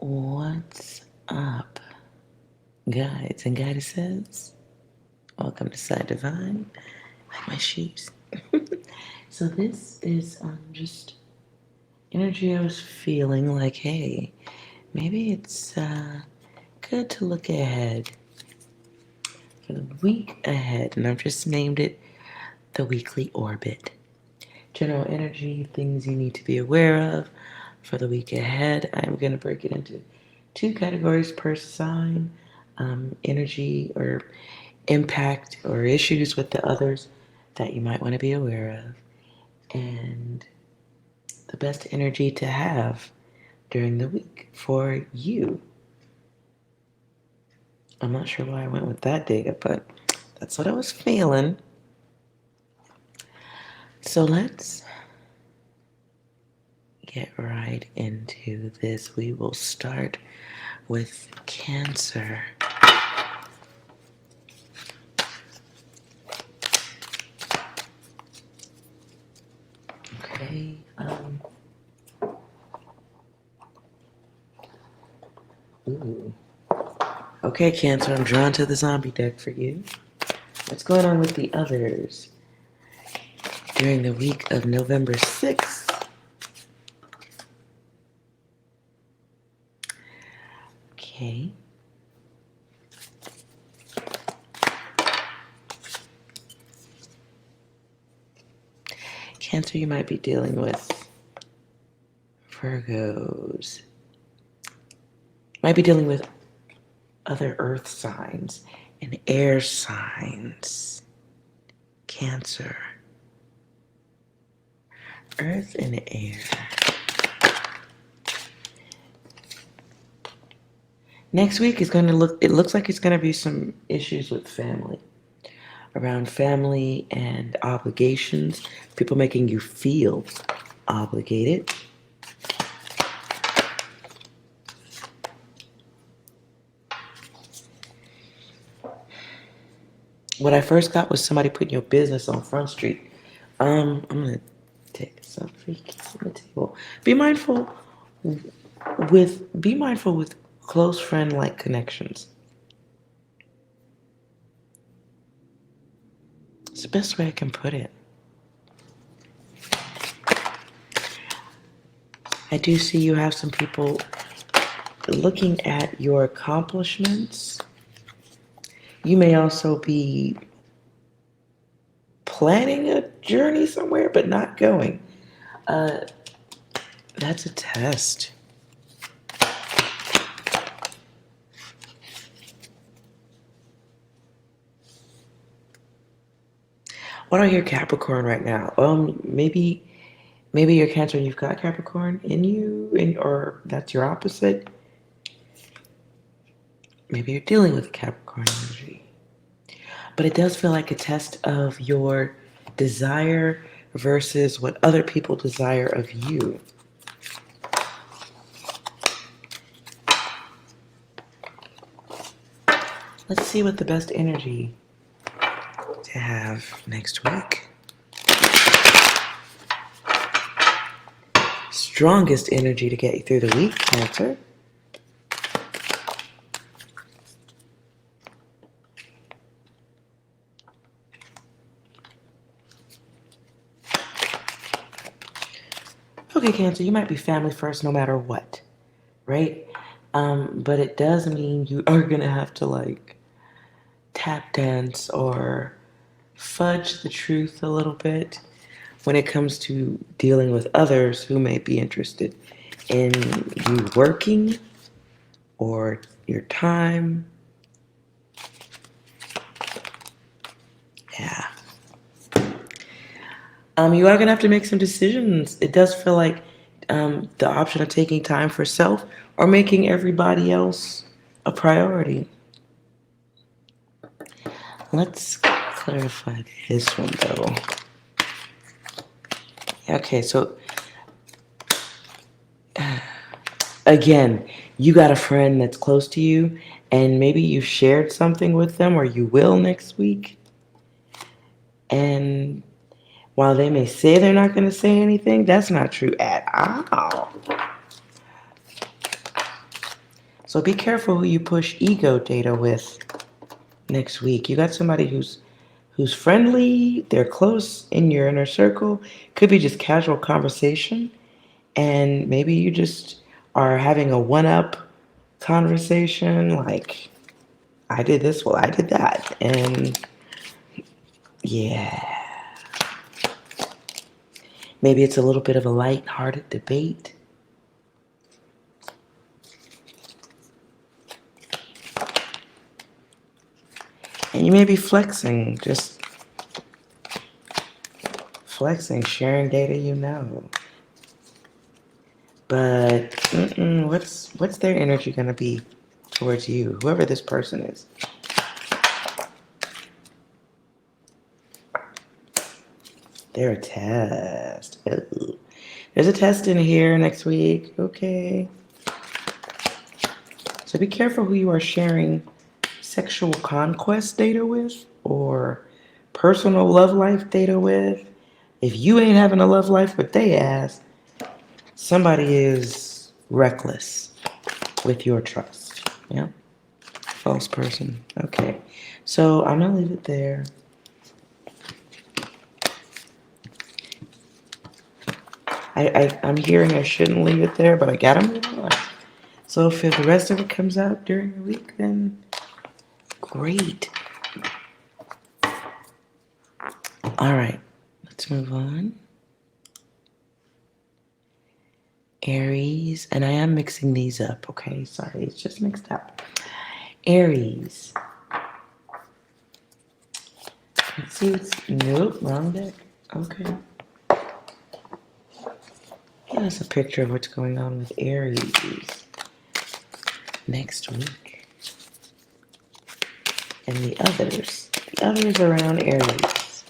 What's up, guides and goddesses? Welcome to Psi Divine. I like my shoes. So this is just energy I was feeling like, hey, maybe it's good to look ahead for the week ahead, and I've just named it the weekly orbit. General energy, things you need to be aware of for the week ahead. I'm going to break it into two categories per sign, energy or impact or issues with the others that you might want to be aware of, and the best energy to have during the week for you. I'm not sure why I went with that data, but that's what I was feeling. So let's get right into this. We will start with Cancer. Okay. Ooh. Okay, Cancer, I'm drawn to the zombie deck for you. What's going on with the others during the week of November 6th? Okay. Cancer, you might be dealing with Virgos. Might be dealing with other earth signs and air signs. Cancer. Earth and air. Next week is going to it looks like it's going to be some issues with family. Around family and obligations. People making you feel obligated. What I first got was somebody putting your business on Front Street. I'm gonna take this up for you on the table. Be mindful with close friend like connections. It's the best way I can put it. I do see you have some people looking at your accomplishments. You may also be planning a journey somewhere, but not going. That's a test. What are your Capricorn right now? Maybe you're Cancer and you've got Capricorn in you, or that's your opposite. Maybe you're dealing with Capricorn energy. But it does feel like a test of your desire versus what other people desire of you. Let's see what the best energy to have next week. Strongest energy to get you through the week, Cancer. Okay, Cancer, you might be family first no matter what, right? But it does mean you are gonna have to tap dance or fudge the truth a little bit when it comes to dealing with others who may be interested in you working or your time. Yeah. You are going to have to make some decisions. It does feel like the option of taking time for self or making everybody else a priority. Let's clarify this one, though. Okay, so again, you got a friend that's close to you, and maybe you shared something with them, or you will next week. And while they may say they're not going to say anything, that's not true at all. So be careful who you push ego data with next week. You got somebody who's friendly, they're close in your inner circle. Could be just casual conversation, and maybe you just are having a one-up conversation, like, I did this, well, I did that, and yeah. Maybe it's a little bit of a light-hearted debate. And you may be flexing, just flexing, sharing data you know. But what's their energy gonna be towards you, whoever this person is? They're a test. Ooh. There's a test in here next week. Okay. So be careful who you are sharing sexual conquest data with or personal love life data with. If you ain't having a love life with they ass, somebody is reckless with your trust. Yeah. False person. Okay. So I'm gonna leave it there. I'm hearing I shouldn't leave it there, but I gotta move on. So if the rest of it comes out during the week, then great. All right, let's move on. Aries, and I am mixing these up, okay? Sorry, it's just mixed up. Aries. Let's see what's, nope, wrong deck. Okay. Give us a picture of what's going on with Aries next week. And the others around Aries.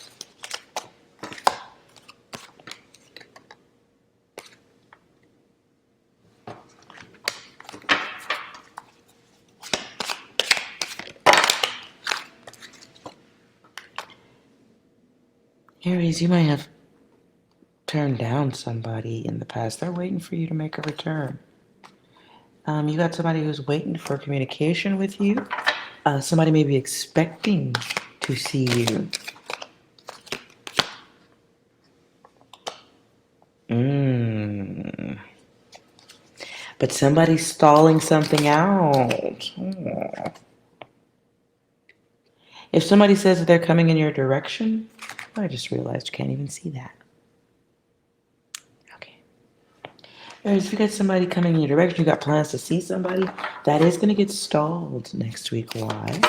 Aries, you might have turned down somebody in the past. They're waiting for you to make a return. You got somebody who's waiting for communication with you. Somebody may be expecting to see you. But somebody's stalling something out. If somebody says that they're coming in your direction, I just realized you can't even see that. Okay. Whereas if you got somebody coming in your direction, you got plans to see somebody, that is going to get stalled next week. Why?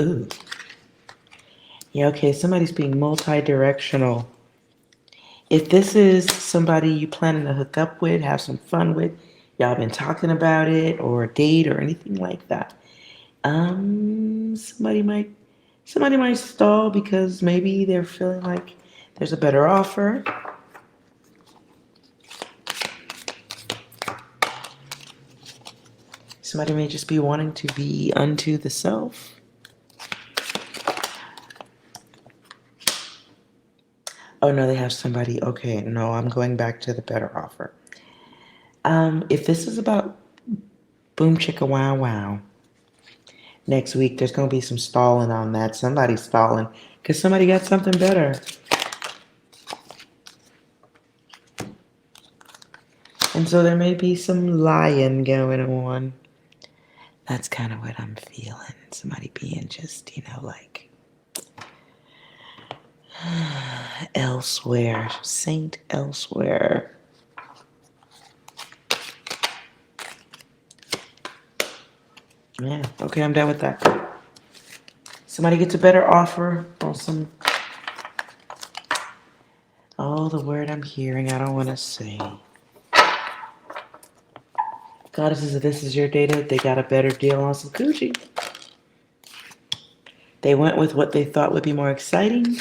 Ooh. Yeah, okay, somebody's being multi-directional. If this is somebody you planning to hook up with, have some fun with, y'all been talking about it, or a date or anything like that, somebody might stall because maybe they're feeling like there's a better offer. Somebody may just be wanting to be unto the self. Oh no, they have somebody. Okay, no, I'm going back to the better offer. If this is about boom chicka wow wow, next week there's going to be some stalling on that. Somebody's stalling because somebody got something better. And so there may be some lying going on. That's kind of what I'm feeling. Somebody being just, like elsewhere. Saint elsewhere. Yeah, okay, I'm done with that. Somebody gets a better offer on some... Oh, the word I'm hearing, I don't want to say. Goddesses, if this is your data, they got a better deal on some coochie. They went with what they thought would be more exciting.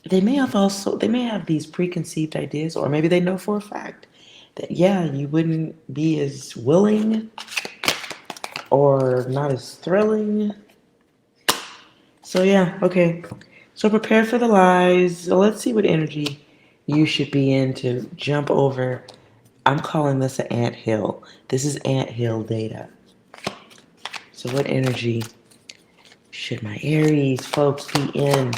they may have these preconceived ideas, or maybe they know for a fact that, yeah, you wouldn't be as willing or not as thrilling. So yeah, okay. So prepare for the lies. So let's see what energy you should be in to jump over. I'm calling this an ant hill. This is ant hill data. So what energy should my Aries folks be in?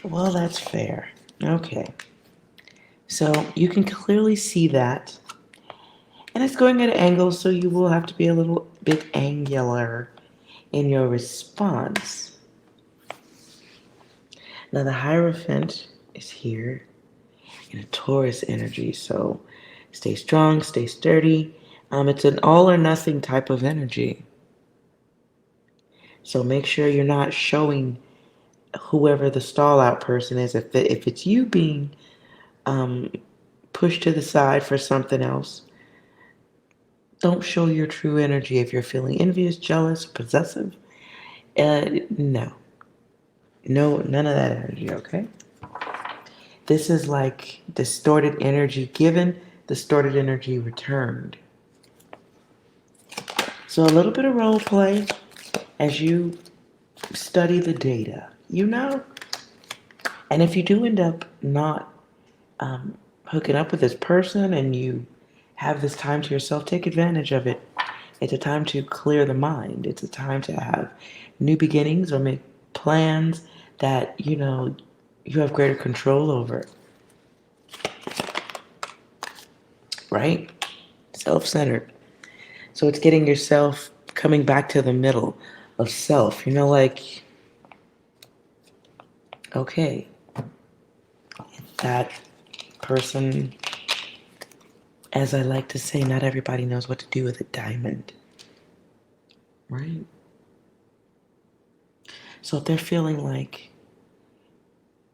Well, that's fair. Okay. So you can clearly see that. And it's going at an angle, so you will have to be a little bit angular in your response. Now the Hierophant is here in a Taurus energy, so stay strong, stay sturdy. It's an all or nothing type of energy. So make sure you're not showing whoever the stall out person is. If it's you being um, pushed to the side for something else, don't show your true energy. If you're feeling envious, jealous, possessive, no. No, none of that energy, okay? This is like distorted energy given, distorted energy returned. So a little bit of role play as you study the data, you know? And if you do end up not hooking up with this person and you have this time to yourself, take advantage of it. It's a time to clear the mind. It's a time to have new beginnings or make plans that, you have greater control over. Right? Self-centered. So it's getting yourself coming back to the middle of self. Like, okay, that person, as I like to say, not everybody knows what to do with a diamond. Right? So if they're feeling like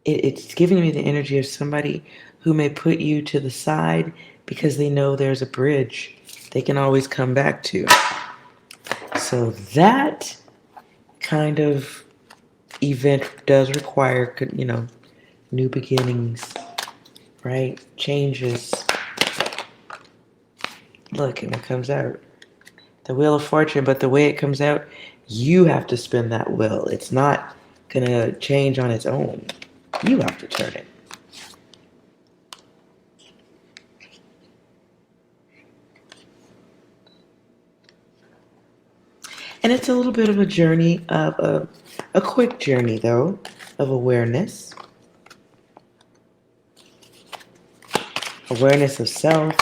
it's giving me the energy of somebody who may put you to the side because they know there's a bridge they can always come back to. So that kind of event does require, new beginnings, right? Changes. Look, and it comes out. The Wheel of Fortune, but the way it comes out, you have to spin that wheel. It's not going to change on its own. You have to turn it. And it's a little bit of a journey of a quick journey, though, of awareness. Awareness of self.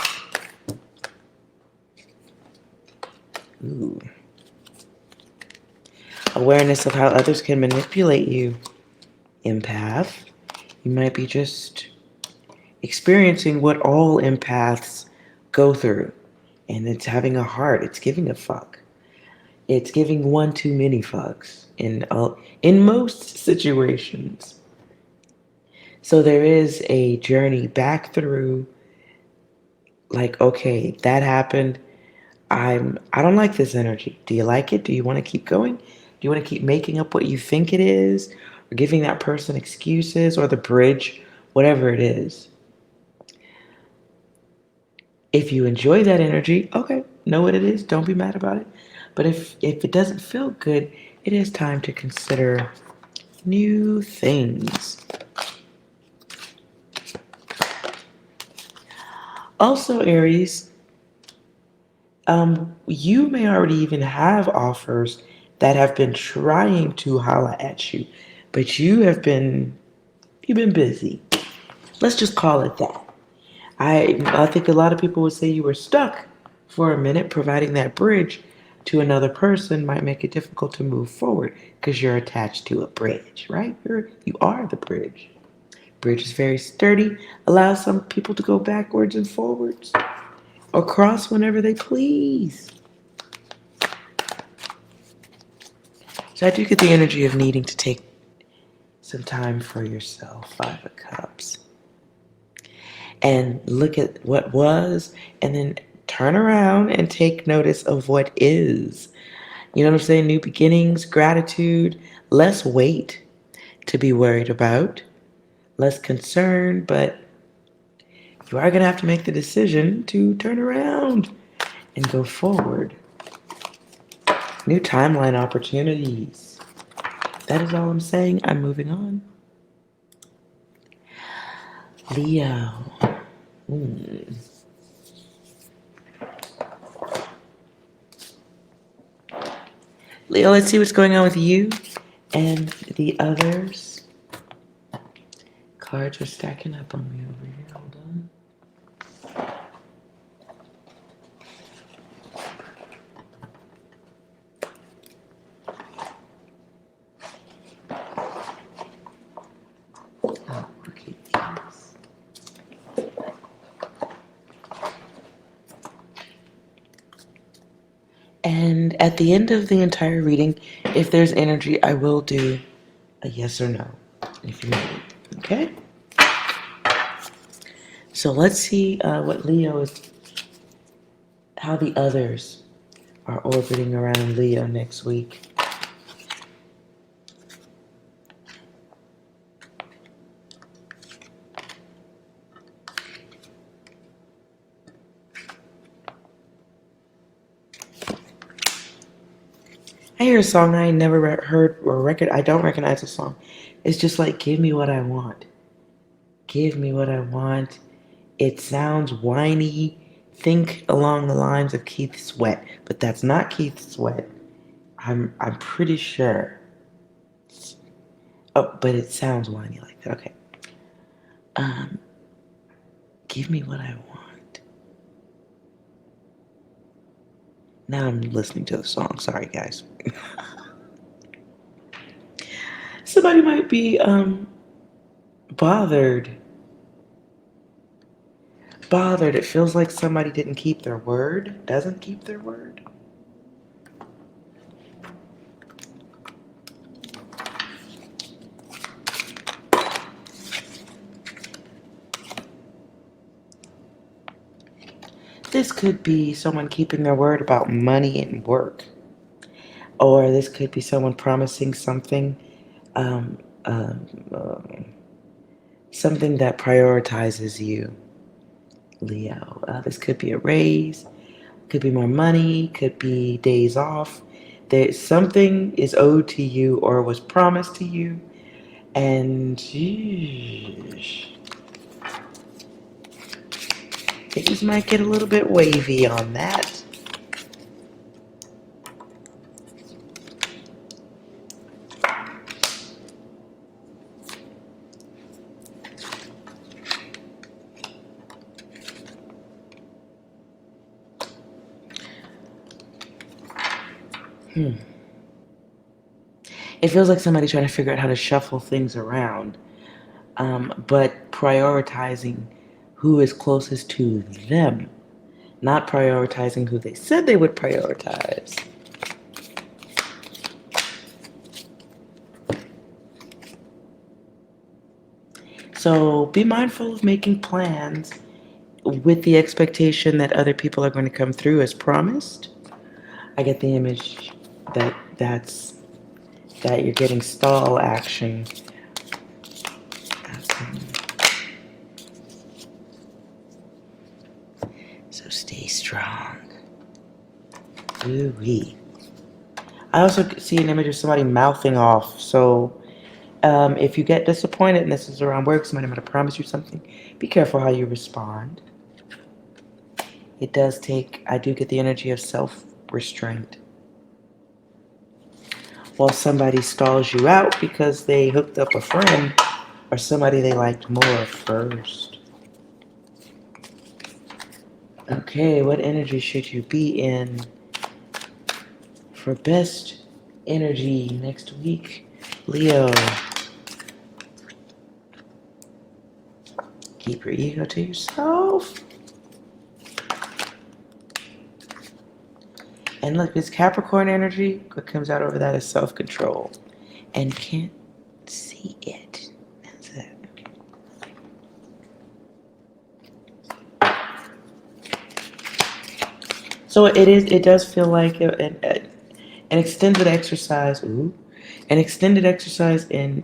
Ooh. Awareness of how others can manipulate you. Empath. You might be just experiencing what all empaths go through. And it's having a heart. It's giving a fuck. It's giving one too many fucks in most situations. So there is a journey back through, like, okay, that happened. I don't like this energy. Do you like it? Do you want to keep going? Do you want to keep making up what you think it is, or giving that person excuses, or the bridge, whatever it is? If you enjoy that energy, okay, know what it is. Don't be mad about it. But if it doesn't feel good, it is time to consider new things. Also, Aries, you may already even have offers that have been trying to holla at you, but you've been busy. Let's just call it that. I think a lot of people would say you were stuck for a minute. Providing that bridge to another person might make it difficult to move forward because you're attached to a bridge, right? You are the bridge. Bridge is very sturdy, allows some people to go backwards and forwards or cross whenever they please. So I do get the energy of needing to take some time for yourself, Five of Cups. And look at what was, and then turn around and take notice of what is. You know what I'm saying? New beginnings, gratitude, less weight to be worried about, less concern, but you are going to have to make the decision to turn around and go forward. New timeline opportunities. That is all I'm saying. I'm moving on. Leo. Leo, let's see what's going on with you and the others. Cards are stacking up on me over here. Hold on. Oh, okay. Yes. And at the end of the entire reading, if there's energy, I will do a yes or no, if you need it. Okay? So let's see what Leo is, how the others are orbiting around Leo next week. I hear a song I never heard or record. I don't recognize the song. It's just like, give me what I want. Give me what I want. It sounds whiny. Think along the lines of Keith Sweat, but that's not Keith Sweat. I'm pretty sure. Oh, but it sounds whiny like that. Okay. Give me what I want. Now I'm listening to the song. Sorry, guys. Somebody might be bothered. Bothered. It feels like somebody didn't keep their word. Doesn't keep their word. This could be someone keeping their word about money and work. Or this could be someone promising something, um, um, something that prioritizes you, Leo. This could be a raise, could be more money, could be days off. Something is owed to you or was promised to you, and things might get a little bit wavy on that. It feels like somebody trying to figure out how to shuffle things around, but prioritizing who is closest to them, not prioritizing who they said they would prioritize. So be mindful of making plans with the expectation that other people are going to come through as promised. I get the image that you're getting stall action. So stay strong. Ooh-wee. I also see an image of somebody mouthing off. So if you get disappointed and this is around work, somebody might have promised you something, be careful how you respond. It does take, I do get the energy of self-restraint. While somebody stalls you out because they hooked up a friend or somebody they liked more first. Okay, what energy should you be in for best energy next week? Leo. Keep your ego to yourself. And look, it's Capricorn energy. What comes out over that is self-control. And can't see it. That's it. So it does feel like An extended exercise, an extended exercise in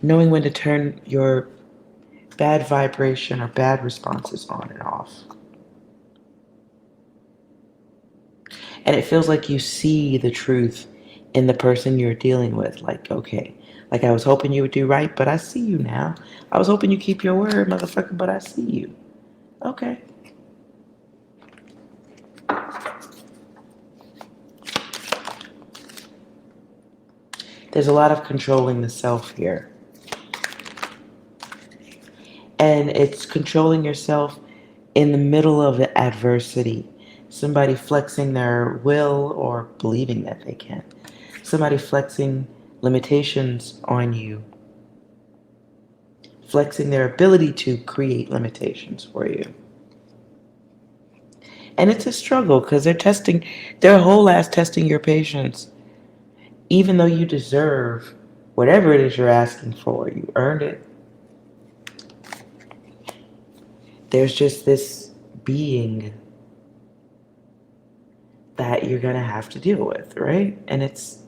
knowing when to turn your bad vibration or bad responses on and off. And it feels like you see the truth in the person you're dealing with. Like, okay, like I was hoping you would do right, but I see you now. I was hoping you keep your word, motherfucker, but I see you. Okay. There's a lot of controlling the self here. And it's controlling yourself in the middle of adversity. Somebody flexing their will or believing that they can. Somebody flexing limitations on you. Flexing their ability to create limitations for you. And it's a struggle because they're whole ass testing your patience. Even though you deserve whatever it is you're asking for, you earned it. There's just this being that you're going to have to deal with, right? And it's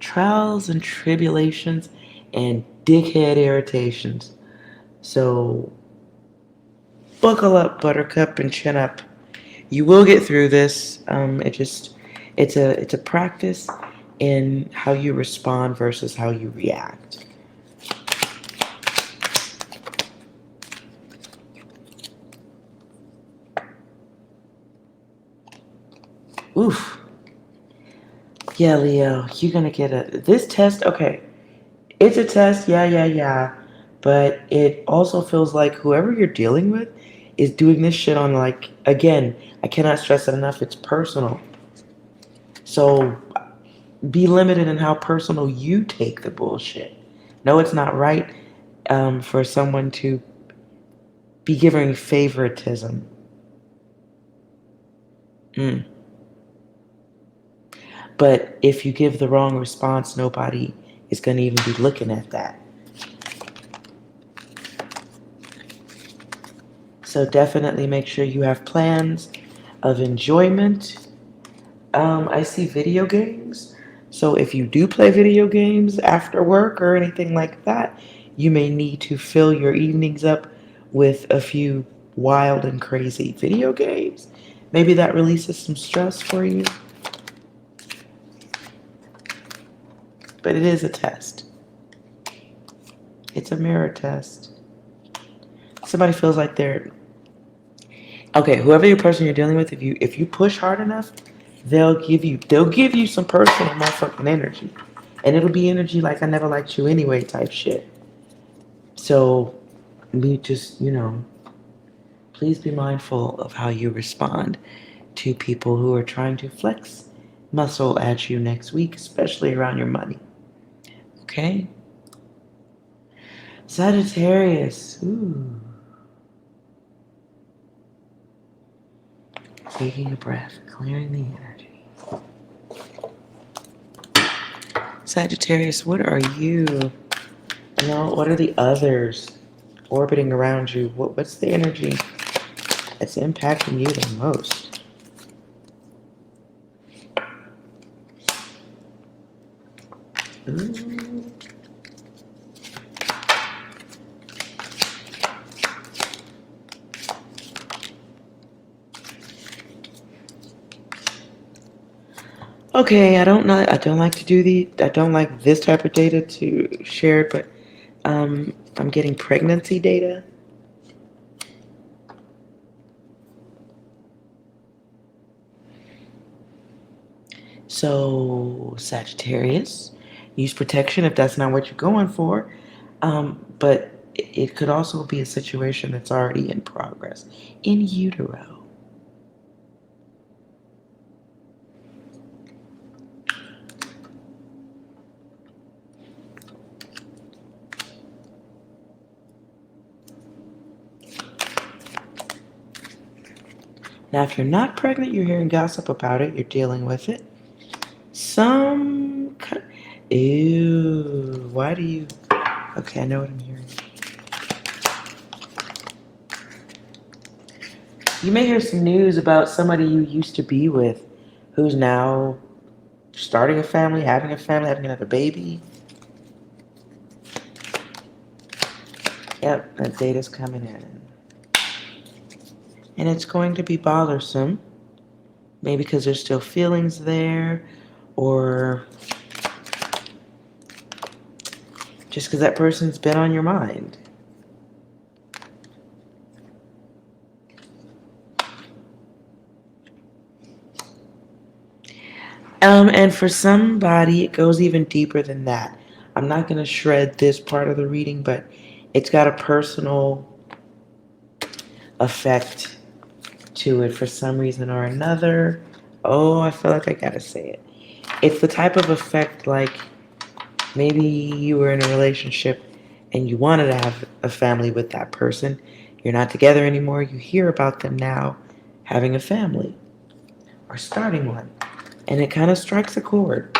trials and tribulations and dickhead irritations. So buckle up, buttercup, and chin up. You will get through this. It's a practice in how you respond versus how you react. Oof. Yeah, Leo, you're gonna get this test. Okay, it's a test. Yeah. But it also feels like whoever you're dealing with is doing this shit on, like, again, I cannot stress it enough. It's personal. So be limited in how personal you take the bullshit. No, it's not right for someone to be giving favoritism. But if you give the wrong response, nobody is going to even be looking at that. So definitely make sure you have plans of enjoyment. I see video games. So if you do play video games after work or anything like that, you may need to fill your evenings up with a few wild and crazy video games. Maybe that releases some stress for you. But it is a test. It's a mirror test. Somebody feels like they're okay. Whoever your person you're dealing with, if you push hard enough, they'll give you some personal motherfucking energy, and it'll be energy like I never liked you anyway type shit. So, we just please be mindful of how you respond to people who are trying to flex muscle at you next week, especially around your money. Okay? Sagittarius. Ooh. Taking a breath, clearing the energy. Sagittarius, what are you? What are the others orbiting around you? What's the energy that's impacting you the most? Ooh. Okay, I don't like to do I don't like this type of data to share, but I'm getting pregnancy data. So, Sagittarius, use protection if that's not what you're going for. But it could also be a situation that's already in progress in utero. Now, if you're not pregnant, you're hearing gossip about it, you're dealing with it. Ew, why do you... Okay, I know what I'm hearing. You may hear some news about somebody you used to be with who's now starting a family, having another baby. Yep, that data's coming in. And it's going to be bothersome. Maybe because there's still feelings there, or just because that person's been on your mind. And for somebody, it goes even deeper than that. I'm not going to shred this part of the reading, but it's got a personal effect to it for some reason or another. Oh, I feel like I gotta say it. It's the type of effect like maybe you were in a relationship and you wanted to have a family with that person. You're not together anymore. You hear about them now having a family or starting one. And it kind of strikes a chord.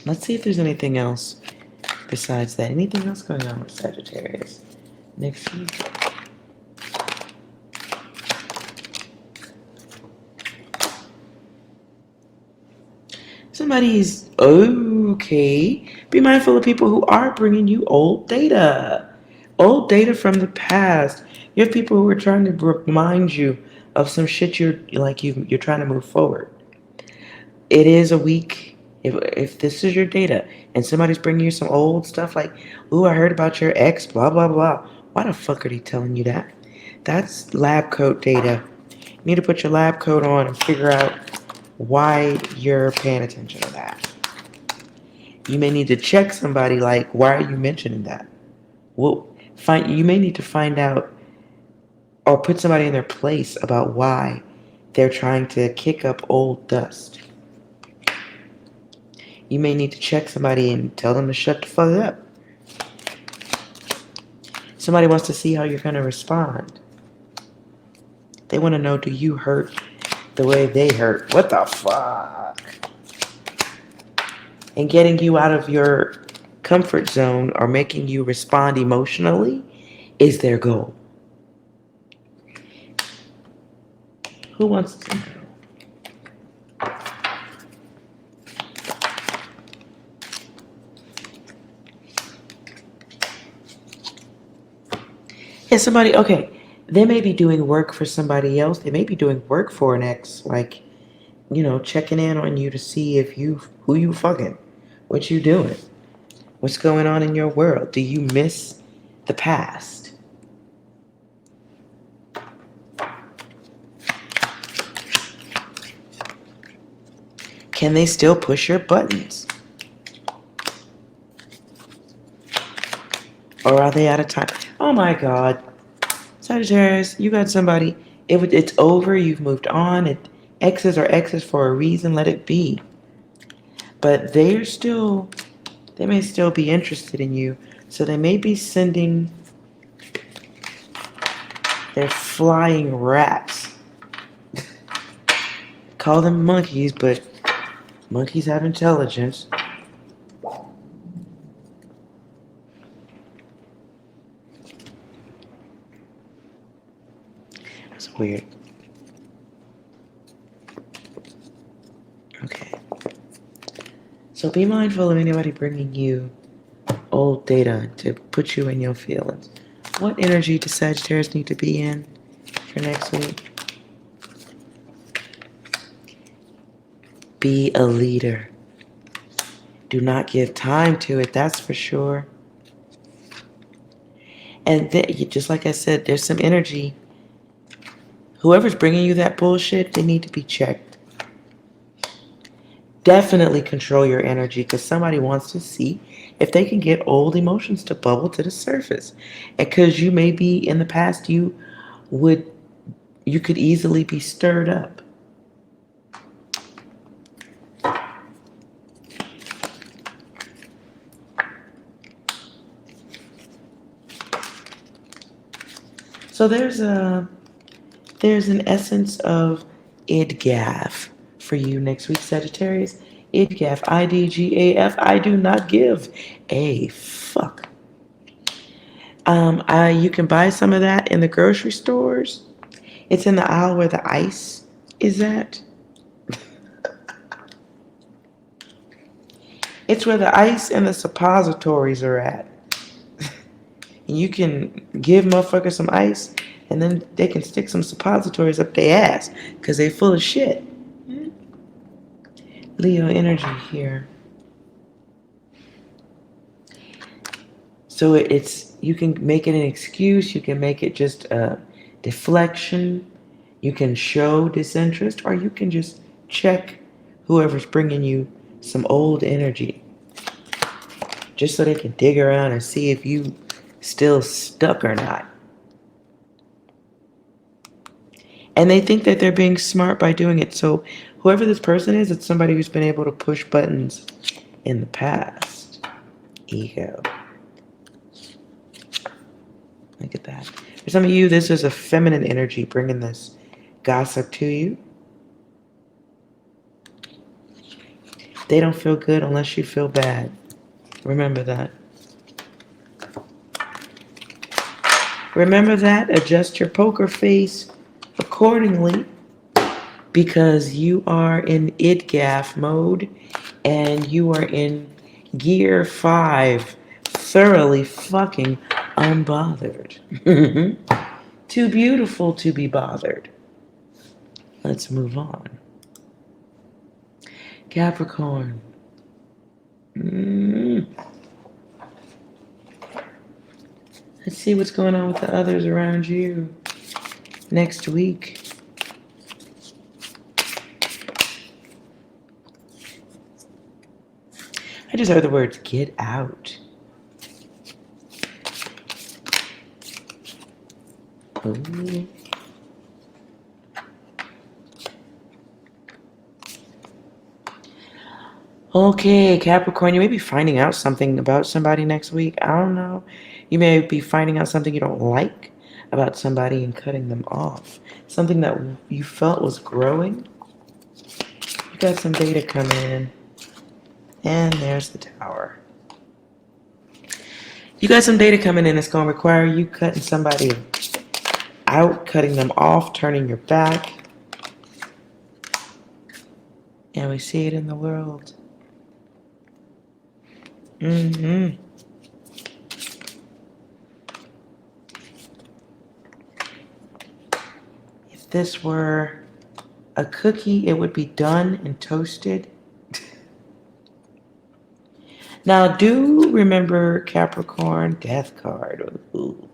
Let's see if there's anything else besides that. Anything else going on with Sagittarius next week? Somebody's okay. Be mindful of people who are bringing you old data from the past. You have people who are trying to remind you of some shit you're trying to move forward. It is a week. If this is your data and somebody's bringing you some old stuff like, ooh, I heard about your ex, blah blah blah. Why the fuck are they telling you that? That's lab coat data. You need to put your lab coat on and figure out why you're paying attention to that. You may need to check somebody like, why are you mentioning that? Well, you may need to find out or put somebody in their place about why they're trying to kick up old dust. You may need to check somebody and tell them to shut the fuck up. Somebody wants to see how you're going to respond. They want to know, do you hurt the way they hurt? What the fuck? And getting you out of your comfort zone or making you respond emotionally is their goal. Who wants to know? Yeah, somebody, okay, they may be doing work for somebody else. They may be doing work for an ex, like, checking in on you to see who you fucking, what you doing, what's going on in your world. Do you miss the past? Can they still push your buttons? Or are they out of time? Oh my God. Sagittarius, you got somebody. It's over. You've moved on. Exes are exes for a reason. Let it be. But they may still be interested in you. So they may be sending their flying rats. Call them monkeys, but monkeys have intelligence. That's weird. Okay. So be mindful of anybody bringing you old data to put you in your feelings. What energy does Sagittarius need to be in for next week? Be a leader. Do not give time to it, that's for sure. And just like I said, there's some energy. Whoever's bringing you that bullshit, they need to be checked. Definitely control your energy because somebody wants to see if they can get old emotions to bubble to the surface. And because you may be in the past, you could easily be stirred up. So there's an essence of IDGAF for you next week, Sagittarius. IDGAF, IDGAF, I do not give a fuck. You can buy some of that in the grocery stores. It's in the aisle where the ice is at. It's where the ice and the suppositories are at. And you can give motherfuckers some ice, and then they can stick some suppositories up their ass, because they full of shit. Leo energy here. So it's, you can make it an excuse, you can make it just a deflection, you can show disinterest, or you can just check whoever's bringing you some old energy, just so they can dig around and see if you still stuck or not. And they think that they're being smart by doing it. So whoever this person is, it's somebody who's been able to push buttons in the past. Ego. Look at that. For some of you, this is a feminine energy bringing this gossip to you. They don't feel good unless you feel bad. Remember that. Remember that. Adjust your poker face accordingly, because you are in idgaff mode and you are in gear 5, thoroughly fucking unbothered. Too beautiful to be bothered. Let's move on. Capricorn. Let's see what's going on with the others around you next week. I just heard the words get out. Ooh. Okay, Capricorn, you may be finding out something about somebody next week. I don't know. You may be finding out something you don't like about somebody and cutting them off. Something that you felt was growing. You got some data coming in. And there's the Tower. You got some data coming in. It's going to require you cutting somebody out, cutting them off, turning your back. And we see it in the world. If this were a cookie, it would be done and toasted. Now, do remember Capricorn, Death card. Ooh.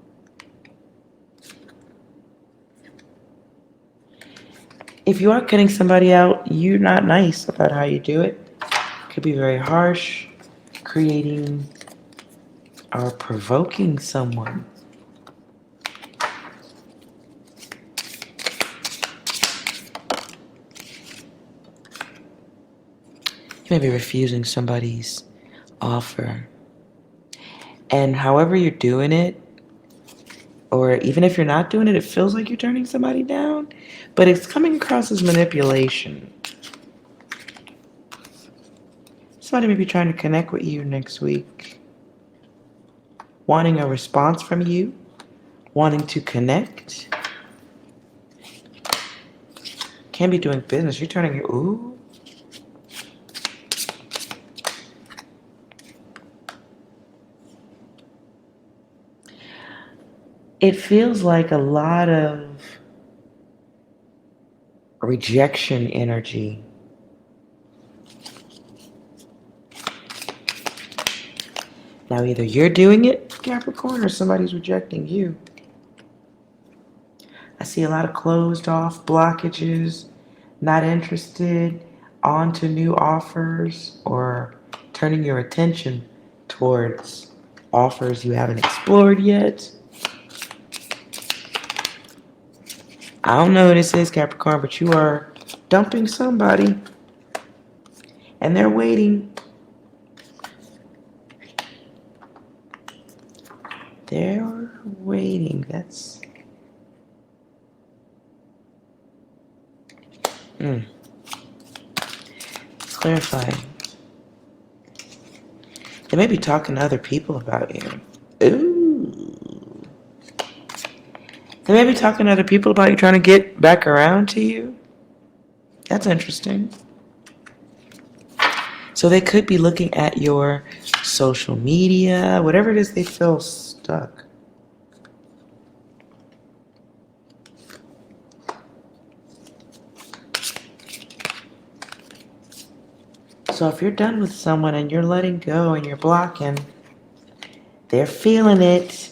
If you are cutting somebody out, you're not nice about how you do it. Could be very harsh, creating or provoking someone. You may be refusing somebody's offer. And however you're doing it, or even if you're not doing it, it feels like you're turning somebody down, but it's coming across as manipulation. Somebody may be trying to connect with you next week, wanting a response from you, wanting to connect. Can't be doing business. You're turning your, ooh. It feels like a lot of rejection energy. Now, either you're doing it, Capricorn, or somebody's rejecting you. I see a lot of closed off blockages, not interested, on to new offers, or turning your attention towards offers you haven't explored yet. I don't know who this is, Capricorn, but you are dumping somebody, and they're waiting. They're waiting. That's... Let's clarify. They may be talking to other people about you. Ooh. They may be talking to other people about you, trying to get back around to you. That's interesting. So they could be looking at your social media, whatever it is they feel stuck. So if you're done with someone and you're letting go and you're blocking, they're feeling it.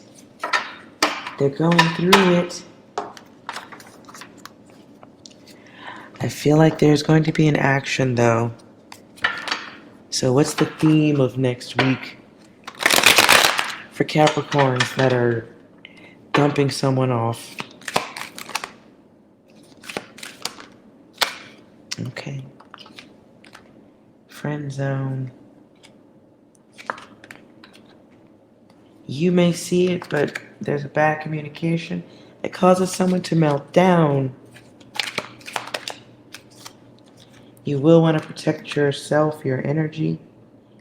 They're going through it. I feel like there's going to be an action though. So what's the theme of next week for Capricorns that are dumping someone off? Okay. Friend zone. You may see it, but there's a bad communication. It causes someone to melt down. You will want to protect yourself, your energy.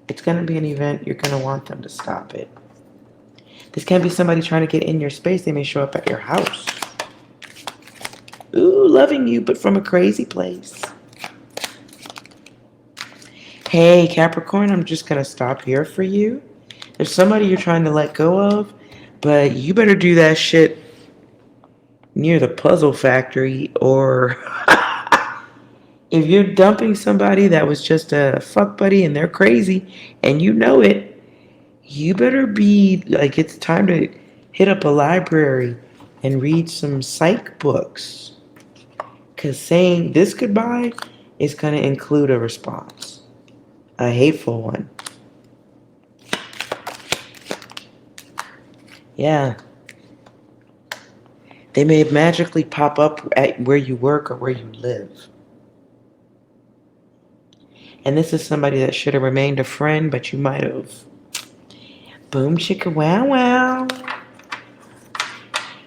It's going to be an event. You're going to want them to stop it. This can be somebody trying to get in your space. They may show up at your house. Ooh, loving you, but from a crazy place. Hey, Capricorn, I'm just going to stop here for you. There's somebody you're trying to let go of, but you better do that shit near the puzzle factory, or if you're dumping somebody that was just a fuck buddy and they're crazy and you know it, you better be like, it's time to hit up a library and read some psych books. Because saying this goodbye is going to include a response, a hateful one. Yeah. They may magically pop up at where you work or where you live. And this is somebody that should have remained a friend, but you might have. Boom, chicka, wow, wow.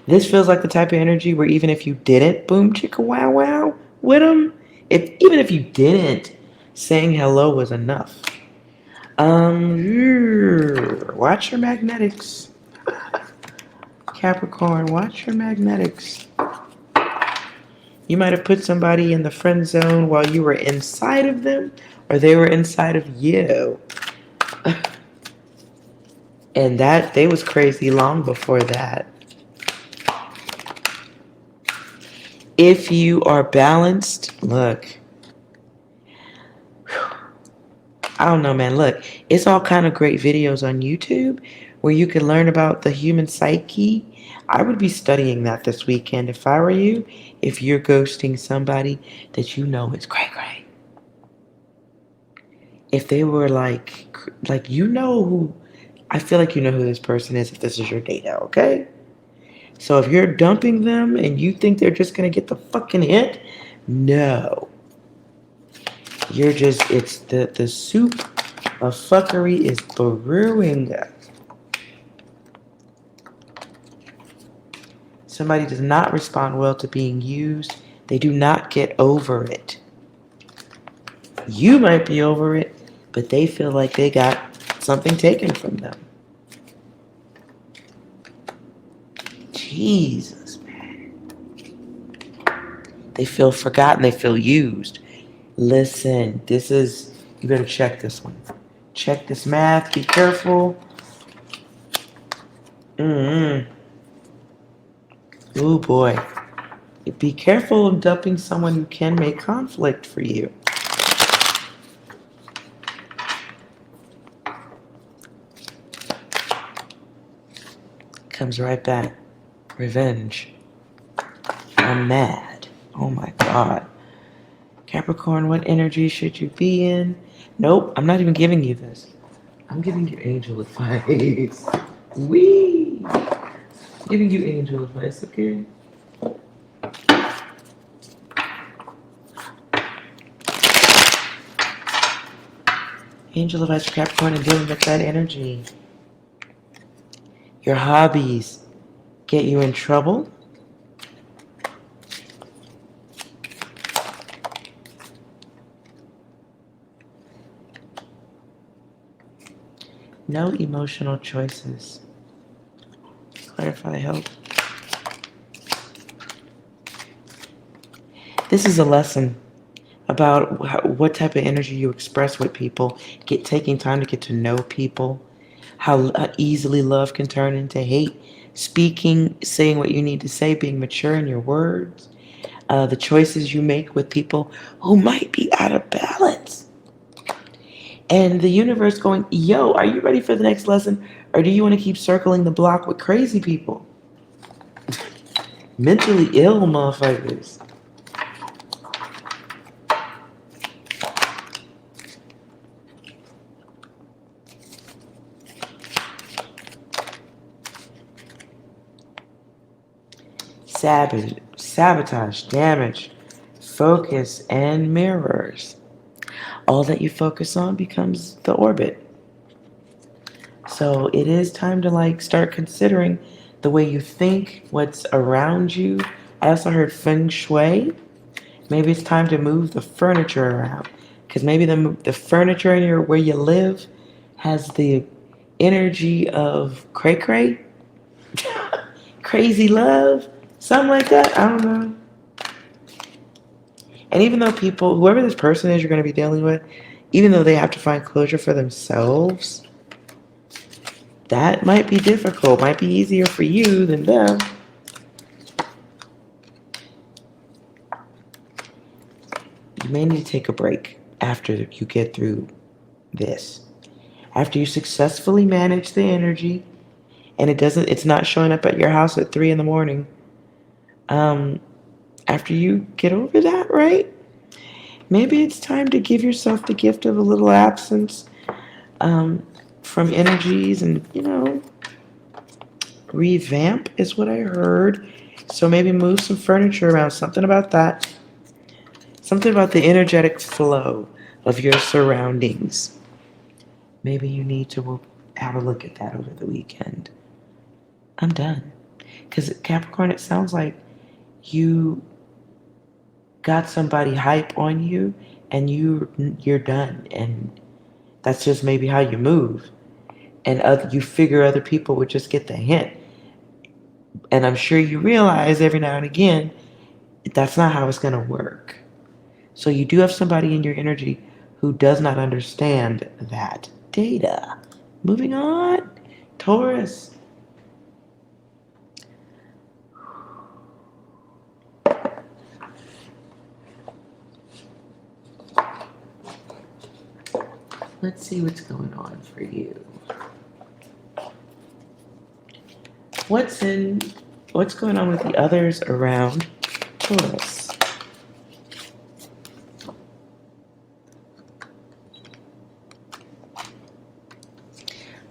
This feels like the type of energy where even if you didn't boom, chicka, wow, wow with them, even if you didn't, saying hello was enough. Watch your magnetics. Capricorn, watch your magnetics. You might have put somebody in the friend zone while you were inside of them, or they were inside of you. And that, they was crazy long before that. If you are balanced, look. I don't know, man. Look, it's all kind of great videos on YouTube where you can learn about the human psyche. I would be studying that this weekend if I were you. If you're ghosting somebody that you know is cray-cray. If they were like you know who, I feel like you know who this person is if this is your data, okay? So if you're dumping them and you think they're just going to get the fucking hit, no. You're just, it's the soup of fuckery is brewing. Somebody does not respond well to being used. They do not get over it. You might be over it, but they feel like they got something taken from them. Jesus, man. They feel forgotten. They feel used. Listen, you better check this one. Check this math. Be careful. Ooh, boy. Be careful of dumping someone who can make conflict for you. Comes right back. Revenge. I'm mad. Oh my God. Capricorn, what energy should you be in? Nope, I'm not even giving you this. I'm giving you angel advice. Wee! Giving you angel advice, okay? Angel advice for Capricorn and dealing with that energy. Your hobbies get you in trouble. No emotional choices. Clarify, help. This is a lesson about what type of energy you express with people, taking time to get to know people, how easily love can turn into hate, speaking, saying what you need to say, being mature in your words, the choices you make with people who might be out of balance. And the universe going, yo, are you ready for the next lesson? Or do you want to keep circling the block with crazy people? Mentally ill motherfuckers. Sabotage, damage, focus, and mirrors. All that you focus on becomes the orbit. So it is time to like start considering the way you think, what's around you. I also heard feng shui. Maybe it's time to move the furniture around because maybe the furniture in your where you live has the energy of cray cray, crazy love, something like that. I don't know. And even though people, whoever this person is you're going to be dealing with, even though they have to find closure for themselves, that might be difficult. Might be easier for you than them. You may need to take a break after you get through this. After you successfully manage the energy and it's not showing up at your house at 3 in the morning. After you get over that, right? Maybe it's time to give yourself the gift of a little absence from energies and, revamp is what I heard. So maybe move some furniture around, something about that. Something about the energetic flow of your surroundings. Maybe you need to have a look at that over the weekend. I'm done. Because Capricorn, it sounds like you got somebody hype on you and you're done. And that's just maybe how you move. And you figure other people would just get the hint. And I'm sure you realize every now and again, that's not how it's going to work. So you do have somebody in your energy who does not understand that data. Moving on, Taurus. Let's see what's going on for you. What's going on with the others around Taurus?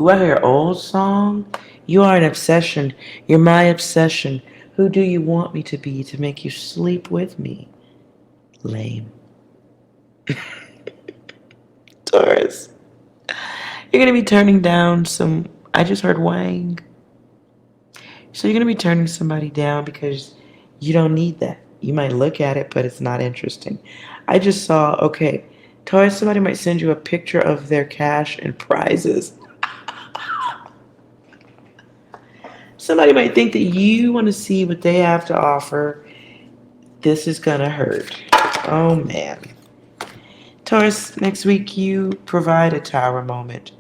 Ooh, I hear old song. You are an obsession. You're my obsession. Who do you want me to be to make you sleep with me? Lame. Taurus. You're going to be turning down I just heard Wang. So you're going to be turning somebody down because you don't need that. You might look at it, but it's not interesting. I just saw, okay, Taurus, somebody might send you a picture of their cash and prizes. Somebody might think that you want to see what they have to offer. This is going to hurt. Oh, man. Taurus, next week you provide a tower moment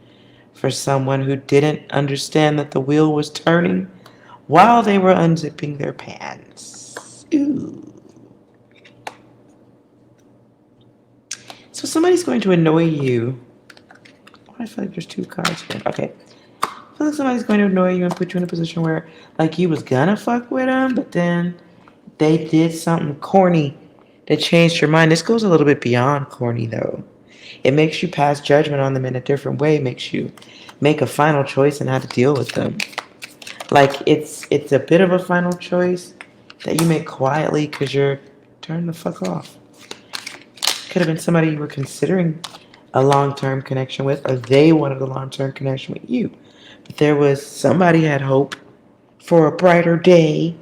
for someone who didn't understand that the wheel was turning while they were unzipping their pants. Ooh. So somebody's going to annoy you. I feel like there's 2 cards here. Okay. I feel like somebody's going to annoy you and put you in a position where, like, you was gonna fuck with them, but then they did something corny that changed your mind. This goes a little bit beyond corny, though. It makes you pass judgment on them in a different way. It makes you make a final choice in how to deal with them. Like, it's a bit of a final choice that you make quietly because you're turning the fuck off. Could have been somebody you were considering a long-term connection with, or they wanted a long-term connection with you. But there was somebody had hope for a brighter day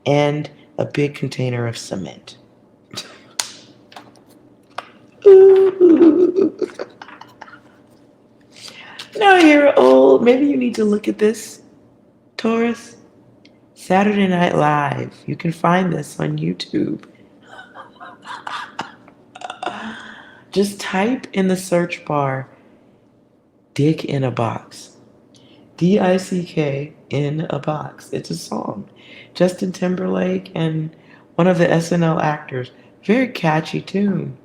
and a big container of cement. Ooh. Now you're old. Maybe you need to look at this, Taurus. Saturday Night Live. You can find this on YouTube. Just type in the search bar, Dick in a Box. DICK in a Box. It's a song. Justin Timberlake and one of the SNL actors. Very catchy tune.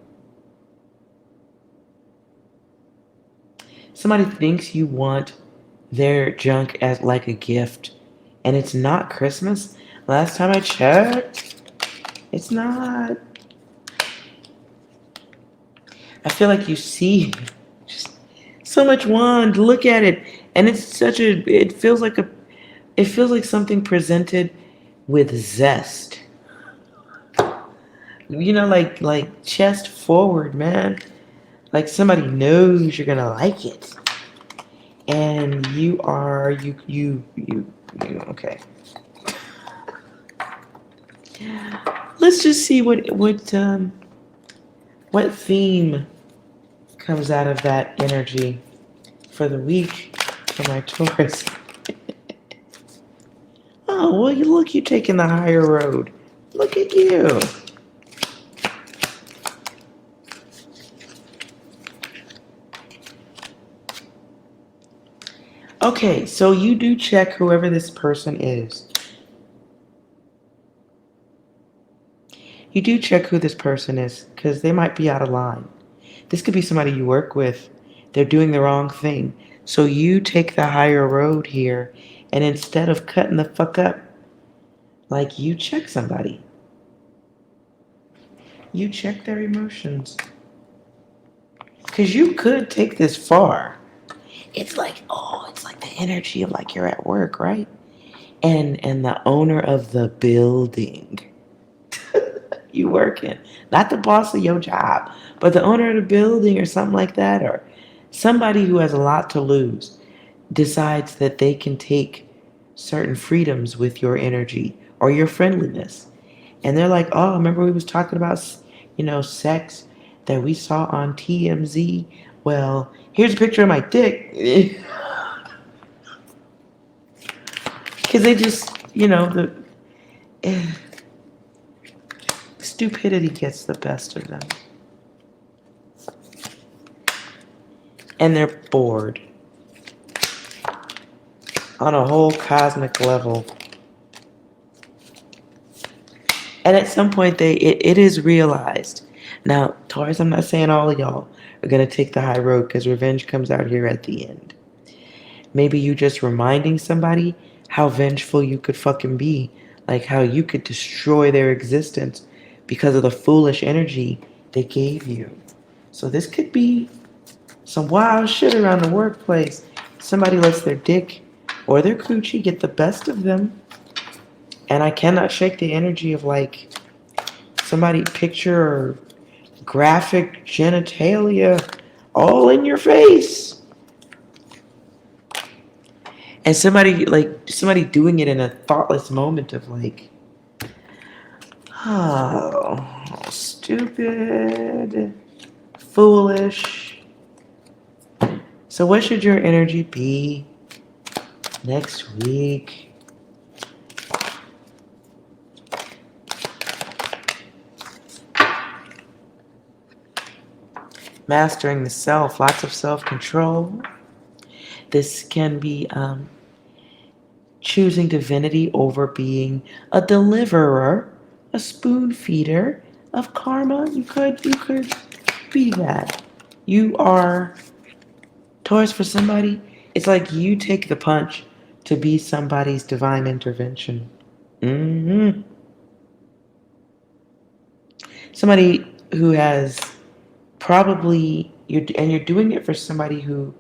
Somebody thinks you want their junk as like a gift, and it's not Christmas. Last time I checked, it's not. I feel like you see just so much wand. Look at it, and it's such a. It feels like something presented with zest. You know, like chest forward, man. Like somebody knows you're gonna like it, and you are you okay. Let's just see what theme comes out of that energy for the week for my Taurus. Oh, well, you taking the higher road. Look at you. Okay, so you do check whoever this person is. You do check who this person is, because they might be out of line. This could be somebody you work with. They're doing the wrong thing. So you take the higher road here, and instead of cutting the fuck up, like you check somebody. You check their emotions. Because you could take this far. It's like the energy of like you're at work, right? And the owner of the building you work in, not the boss of your job, but the owner of the building or something like that, or somebody who has a lot to lose decides that they can take certain freedoms with your energy or your friendliness. And they're like, oh, remember we was talking about, sex that we saw on TMZ? Well, here's a picture of my dick. Because they just, the stupidity gets the best of them. And they're bored. On a whole cosmic level. And at some point, it is realized. Now, Taurus, I'm not saying all of y'all are going to take the high road because revenge comes out here at the end. Maybe you just reminding somebody how vengeful you could fucking be. Like how you could destroy their existence because of the foolish energy they gave you. So this could be some wild shit around the workplace. Somebody lets their dick or their coochie get the best of them. And I cannot shake the energy of like somebody picture or graphic genitalia all in your face. And somebody doing it in a thoughtless moment of like, oh, stupid, foolish. So what should your energy be next week? Mastering the self, lots of self-control. This can be choosing divinity over being a deliverer, a spoon feeder of karma. You could be that. You are Taurus for somebody. It's like you take the punch to be somebody's divine intervention. Somebody who has probably you're doing it for somebody who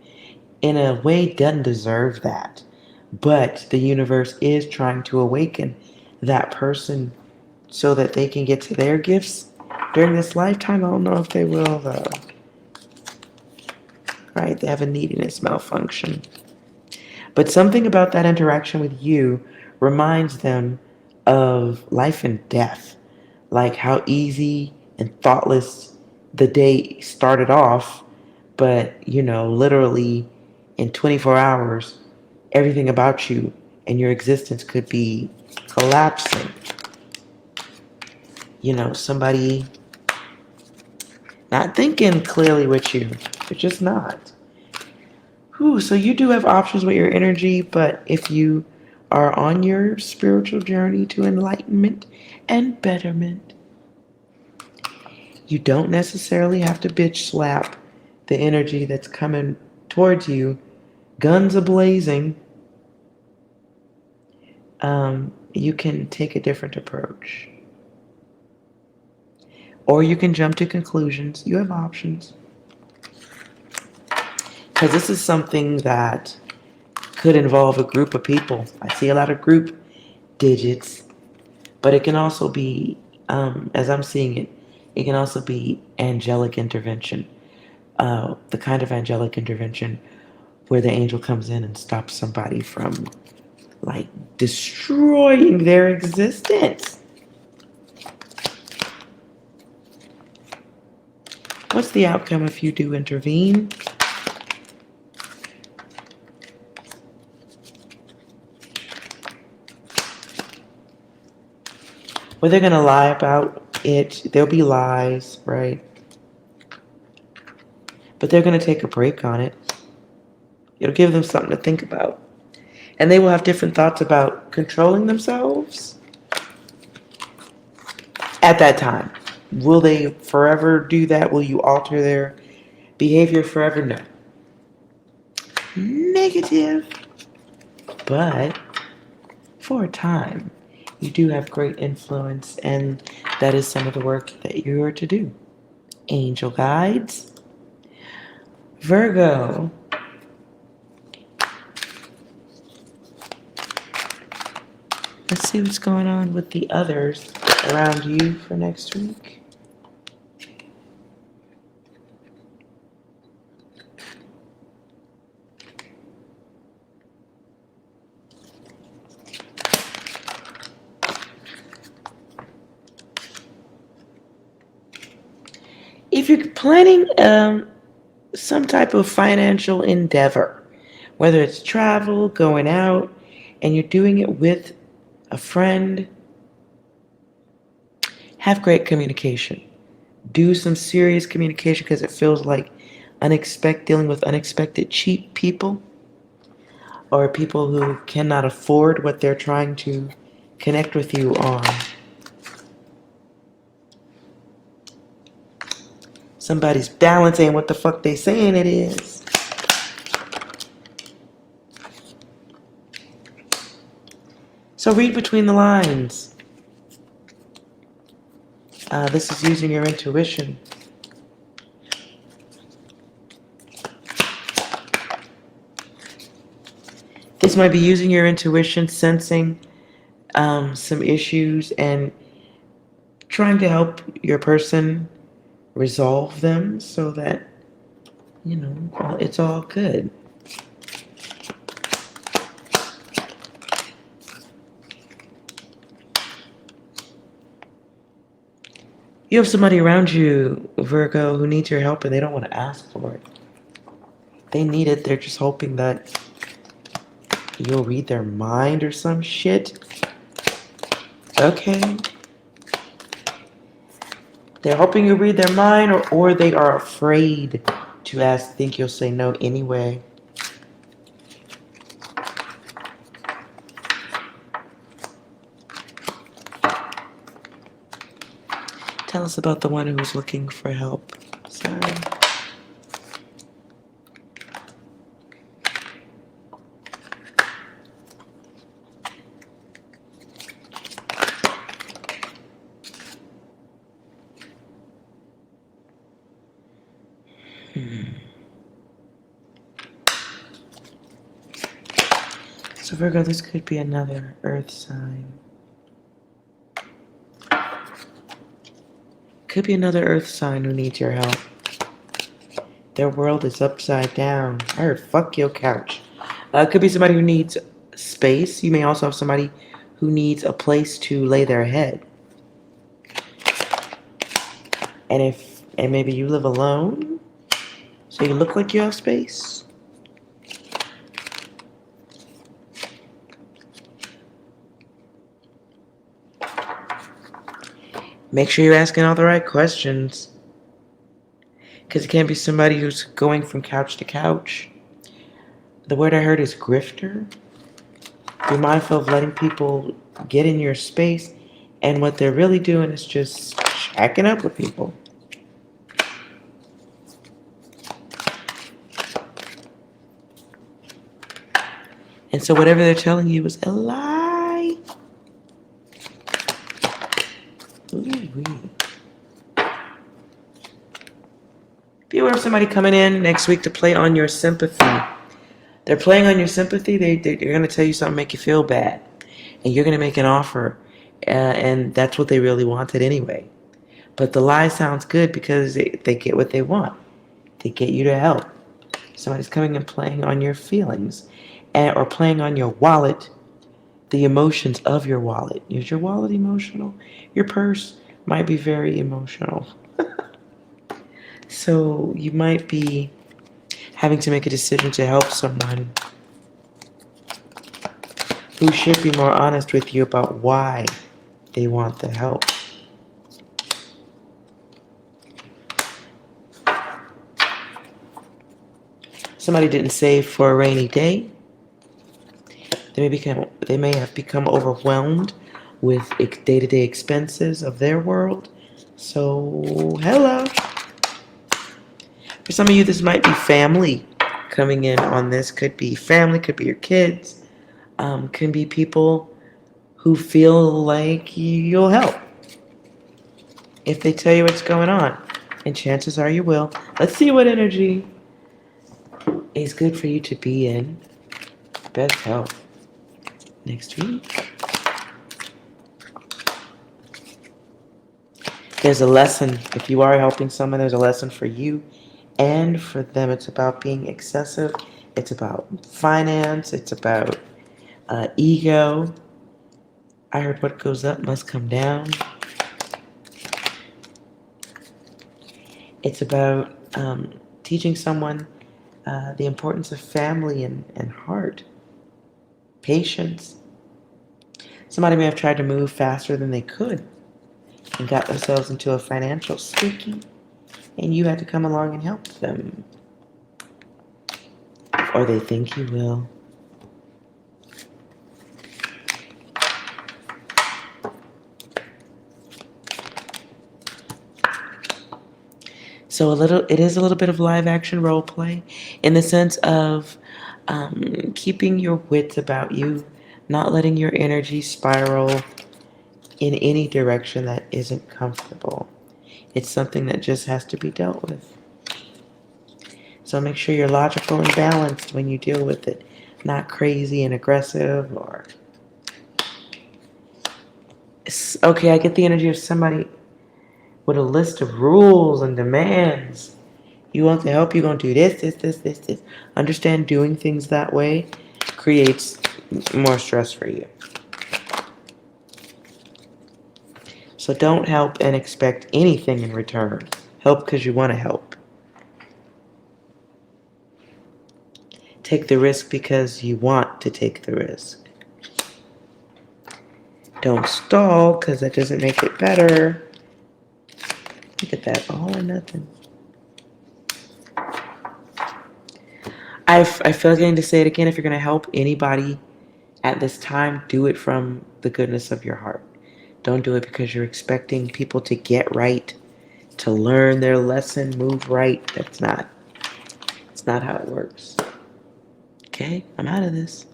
in a way doesn't deserve that. But the universe is trying to awaken that person so that they can get to their gifts during this lifetime. I don't know if they will, though. Right? They have a neediness malfunction. But something about that interaction with you reminds them of life and death. Like how easy and thoughtless the day started off, but, literally in 24 hours, everything about you and your existence could be collapsing. Somebody Not thinking clearly with you. They're just not. Whew, so you do have options with your energy, but if you are on your spiritual journey to enlightenment and betterment, you don't necessarily have to bitch slap the energy that's coming towards you, guns a-blazing. You can take a different approach. Or you can jump to conclusions. You have options. Because this is something that could involve a group of people. I see a lot of group digits, but it can also be, as I'm seeing it, it can also be angelic intervention. The kind of angelic intervention where the angel comes in and stops somebody from, like, destroying their existence. What's the outcome if you do intervene? Well, they're going to lie about it. There'll be lies, right? But they're going to take a break on it. It'll give them something to think about. And they will have different thoughts about controlling themselves at that time. Will they forever do that? Will you alter their behavior forever? No. Negative. But for a time, you do have great influence, and that is some of the work that you are to do. Angel guides. Virgo. Let's see what's going on with the others around you for next week. If you're planning some type of financial endeavor, whether it's travel, going out, and you're doing it with a friend, have great communication. Do some serious communication because it feels like dealing with unexpected cheap people or people who cannot afford what they're trying to connect with you on. Somebody's balance ain't what the fuck they saying it is. So read between the lines. This is using your intuition. This might be using your intuition, sensing some issues and trying to help your person resolve them so that, it's all good. You have somebody around you, Virgo, who needs your help and they don't want to ask for it. They need it. They're just hoping that you'll read their mind or some shit. Okay. They're hoping you read their mind, or they are afraid to ask, think you'll say no anyway. Tell us about the one who's looking for help. Sorry. So Virgo, this could be another earth sign. Could be another earth sign who needs your help. Their world is upside down. I heard fuck your couch. Could be somebody who needs space. You may also have somebody who needs a place to lay their head. And maybe you live alone, so you look like you have space. Make sure you're asking all the right questions. Because it can't be somebody who's going from couch to couch. The word I heard is grifter. Be mindful of letting people get in your space, and what they're really doing is just shacking up with people. And so whatever they're telling you is a lie. Ooh-wee. Be aware of somebody coming in next week to play on your sympathy. They're playing on your sympathy. They're going to tell you something, make you feel bad. And you're going to make an offer. And that's what they really wanted anyway. But the lie sounds good because they get what they want. They get you to help. Somebody's coming and playing on your feelings. Or playing on your wallet, the emotions of your wallet. Is your wallet emotional? Your purse might be very emotional. So you might be having to make a decision to help someone who should be more honest with you about why they want the help. Somebody didn't save for a rainy day. They may have become overwhelmed with day-to-day expenses of their world. So, hello. For some of you, this might be family coming in on this. Could be family, could be your kids. Can be people who feel like you'll help if they tell you what's going on. And chances are you will. Let's see what energy is good for you to be in best health next week. There's a lesson. If you are helping someone, there's a lesson for you and for them. It's about being excessive. It's about finance. It's about ego. I heard what goes up must come down. It's about teaching someone the importance of family and heart. Patience. Somebody may have tried to move faster than they could and got themselves into a financial sticky, and you had to come along and help them. Or they think you will. So it is a little bit of live action role play in the sense of keeping your wits about you, not letting your energy spiral in any direction that isn't comfortable. It's something that just has to be dealt with. So make sure you're logical and balanced when you deal with it, not crazy and aggressive or... Okay, I get the energy of somebody with a list of rules and demands. You want to help, you're going to do this. Understand doing things that way creates more stress for you. So don't help and expect anything in return. Help because you want to help. Take the risk because you want to take the risk. Don't stall because that doesn't make it better. Look at that, all or nothing. I feel like I need to say it again. If you're going to help anybody at this time, do it from the goodness of your heart. Don't do it because you're expecting people to get right, to learn their lesson, move right. It's not how it works. Okay, I'm out of this.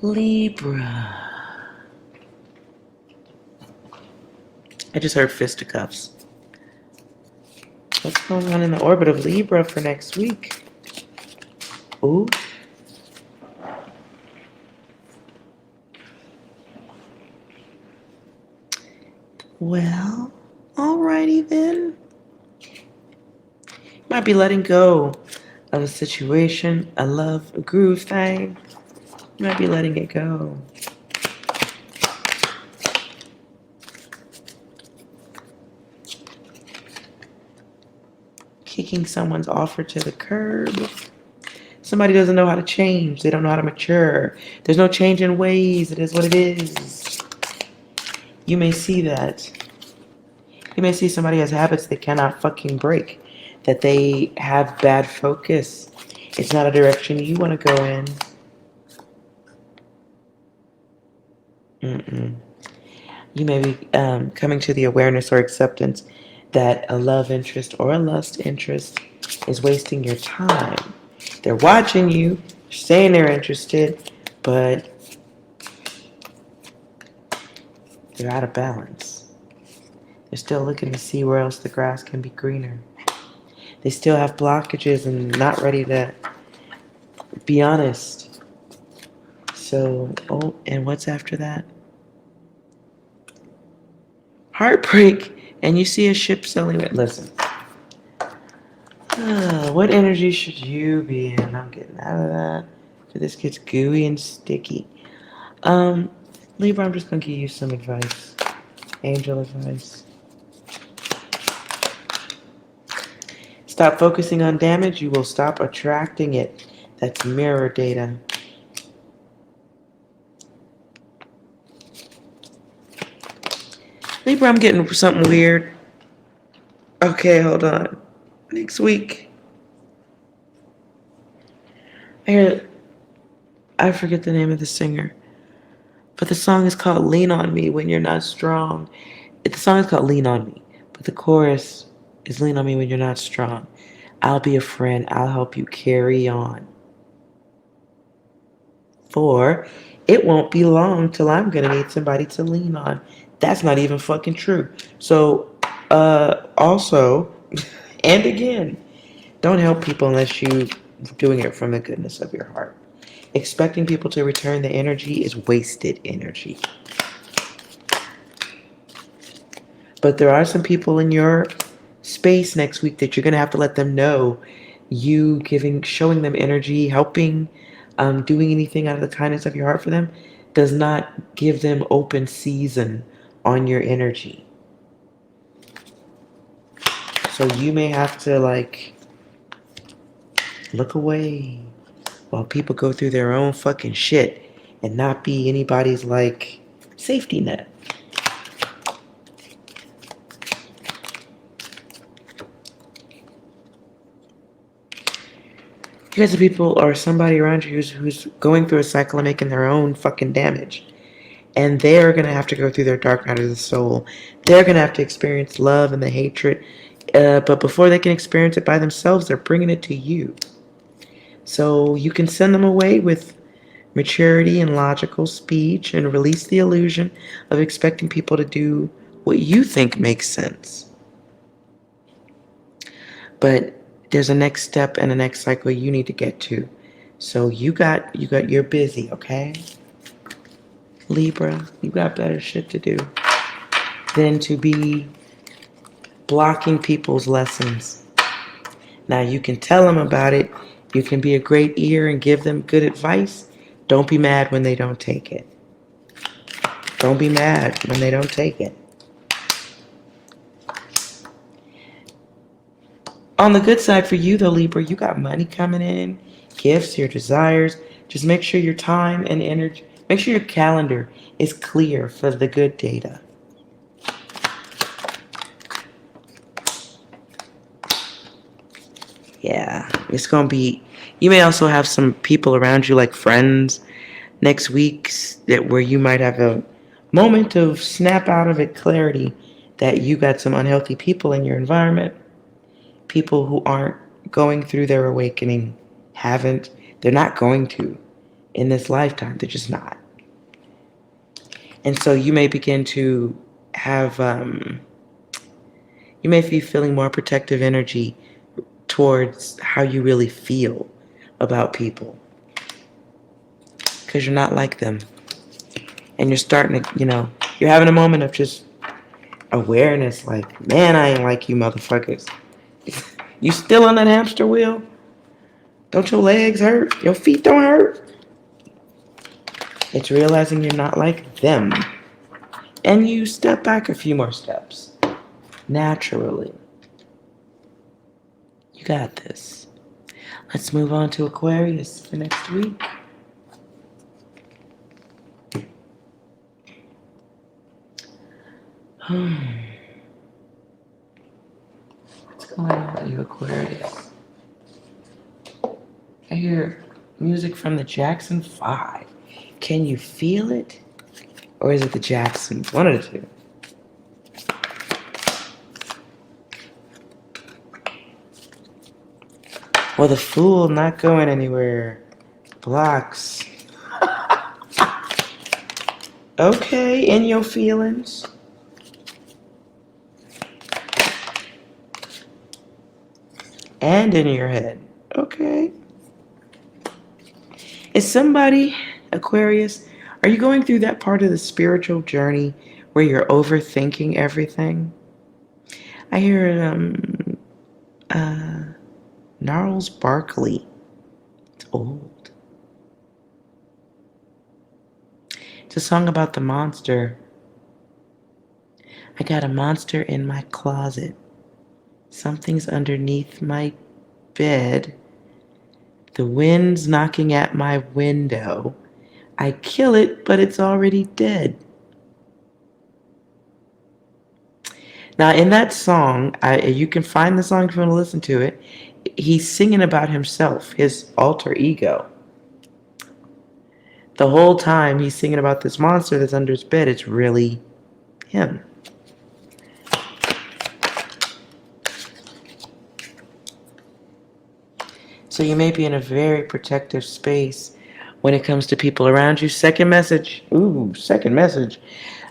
Libra. I just heard fisticuffs. What's going on in the orbit of Libra for next week? Ooh. Well, alrighty then. Might be letting go of a situation, a love, a groove thing. You might be letting it go. Kicking someone's offer to the curb. Somebody doesn't know how to change. They don't know how to mature. There's no change in ways. It is what it is. you may see that. You may see somebody has habits they cannot fucking break. That they have bad focus. It's not a direction you want to go in. You may be coming to the awareness or acceptance that a love interest or a lust interest is wasting your time. They're watching you, saying they're interested, but they're out of balance. They're still looking to see where else the grass can be greener. They still have blockages and not ready to be honest. So, and what's after that? Heartbreak. And you see a ship sailing. Listen. What energy should you be in? I'm getting out of that. So this gets gooey and sticky. Libra, I'm just going to give you some advice. Angel advice. Stop focusing on damage. You will stop attracting it. That's mirror data. Libra, I'm getting something weird. Okay, hold on. Next week. I forget the name of the singer. But the song is called Lean on Me When You're Not Strong. The song is called Lean on Me. But the chorus is Lean on Me When You're Not Strong. I'll be a friend. I'll help you carry on. For it won't be long till I'm going to need somebody to lean on. That's not even fucking true. So, also, and again, don't help people unless you're doing it from the goodness of your heart. Expecting people to return the energy is wasted energy. But there are some people in your space next week that you're going to have to let them know you showing them energy, helping, doing anything out of the kindness of your heart for them does not give them open season on your energy. So you may have to look away while people go through their own fucking shit and not be anybody's safety net. You guys are people or somebody around you who's going through a cycle of making their own fucking damage. And they're going to have to go through their dark night of the soul. They're going to have to experience love and the hatred. But before they can experience it by themselves, they're bringing it to you. So you can send them away with maturity and logical speech and release the illusion of expecting people to do what you think makes sense. But there's a next step and a next cycle you need to get to. So you're busy, okay? Libra, you got better shit to do than to be blocking people's lessons. Now you can tell them about it. You can be a great ear and give them good advice. Don't be mad when they don't take it. Don't be mad when they don't take it. On the good side for you though, Libra, you got money coming in, gifts, your desires. Just make sure your time and energy, make sure your calendar is clear for the good data. Yeah, it's going to be, you may also have some people around you like friends next week where you might have a moment of snap out of it clarity that you got some unhealthy people in your environment. People who aren't going through their awakening, they're not going to in this lifetime. They're just not. And so you may begin to have, you may be feeling more protective energy towards how you really feel about people. Because you're not like them. And you're starting to, you're having a moment of just awareness man, I ain't like you motherfuckers. You still on that hamster wheel? Don't your legs hurt? Your feet don't hurt? It's realizing you're not like them. And you step back a few more steps. Naturally. You got this. Let's move on to Aquarius for next week. What's going on with you, Aquarius? I hear music from the Jackson 5. Can you feel it? Or is it the Jacksons? One of the two. Well, the Fool not going anywhere. Blocks. Okay, in your feelings. And in your head. Okay. Is somebody, Aquarius, are you going through that part of the spiritual journey where you're overthinking everything? I hear Gnarls Barkley. It's old. It's a song about the monster. I got a monster in my closet. Something's underneath my bed. The wind's knocking at my window. I kill it, but it's already dead. Now, in that song, you can find the song if you want to listen to it. He's singing about himself, his alter ego. The whole time he's singing about this monster that's under his bed, it's really him. So you may be in a very protective space when it comes to people around you. Second message. Ooh, second message.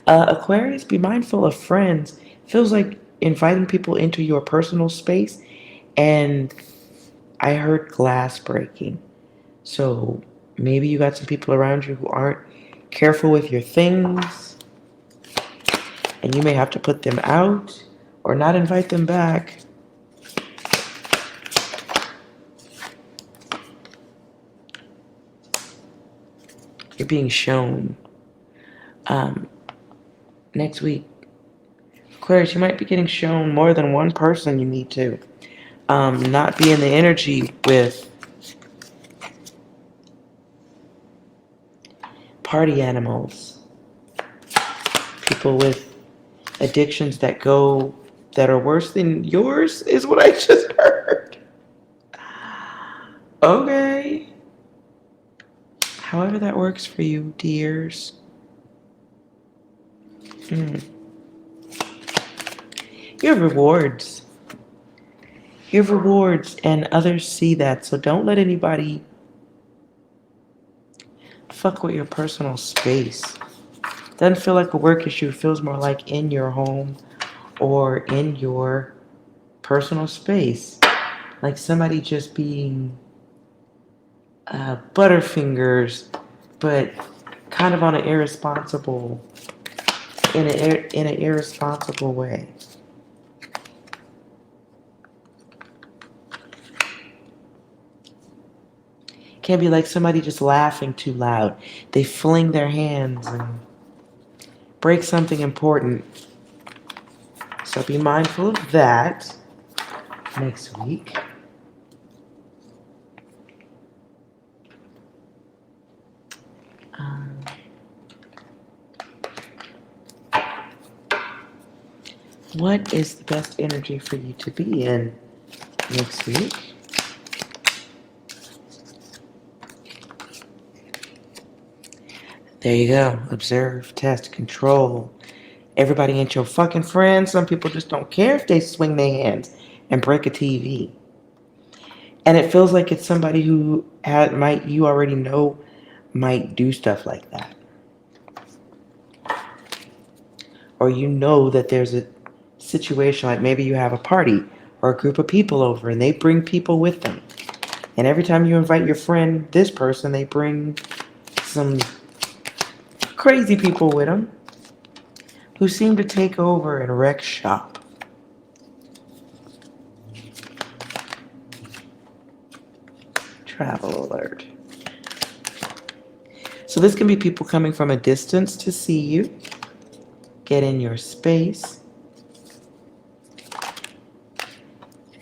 Aquarius, be mindful of friends. Feels like inviting people into your personal space. And I heard glass breaking. So maybe you got some people around you who aren't careful with your things. And you may have to put them out or not invite them back. You're being shown. Next week, Aquarius, you might be getting shown more than one person you need to. Not be in the energy with party animals. People with addictions that are worse than yours is what I just heard. Okay. However that works for you, dears. You have rewards. You have rewards, and others see that. So don't let anybody fuck with your personal space. Doesn't feel like a work issue. It feels more like in your home or in your personal space. Like somebody just being butterfingers, but kind of on an irresponsible, in an irresponsible way. Can be like somebody just laughing too loud. They fling their hands and break something important. So be mindful of that next week. What is the best energy for you to be in next week? There you go. Observe, test, control. Everybody ain't your fucking friend. Some people just don't care if they swing their hands and break a TV. And it feels like it's somebody who you already know might do stuff like that. Or you know that there's a situation like maybe you have a party or a group of people over and they bring people with them. And every time you invite your friend, this person, they bring some crazy people with them who seem to take over and wreck shop. Travel alert. So this can be people coming from a distance to see you, get in your space.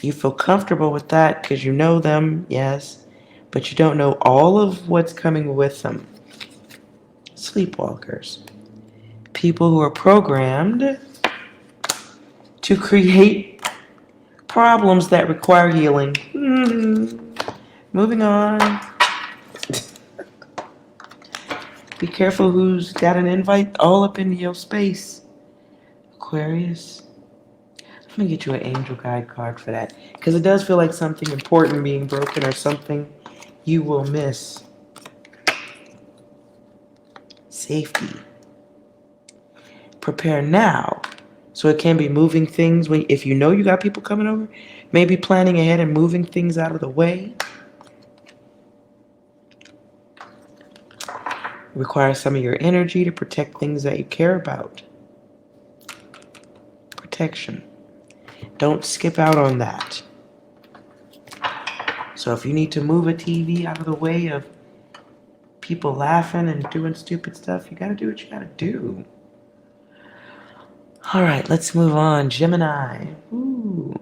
You feel comfortable with that because you know them, yes, but you don't know all of what's coming with them. Sleepwalkers. People who are programmed to create problems that require healing. Moving on. Be careful who's got an invite all up into your space. Aquarius. I'm going to get you an angel guide card for that. Because it does feel like something important being broken or something you will miss. Safety. Prepare now. So it can be moving things. If you know you got people coming over, maybe planning ahead and moving things out of the way. Requires some of your energy to protect things that you care about. Protection. Don't skip out on that. So if you need to move a TV out of the way of people laughing and doing stupid stuff, you gotta do what you gotta do. All right, let's move on. Gemini. Ooh.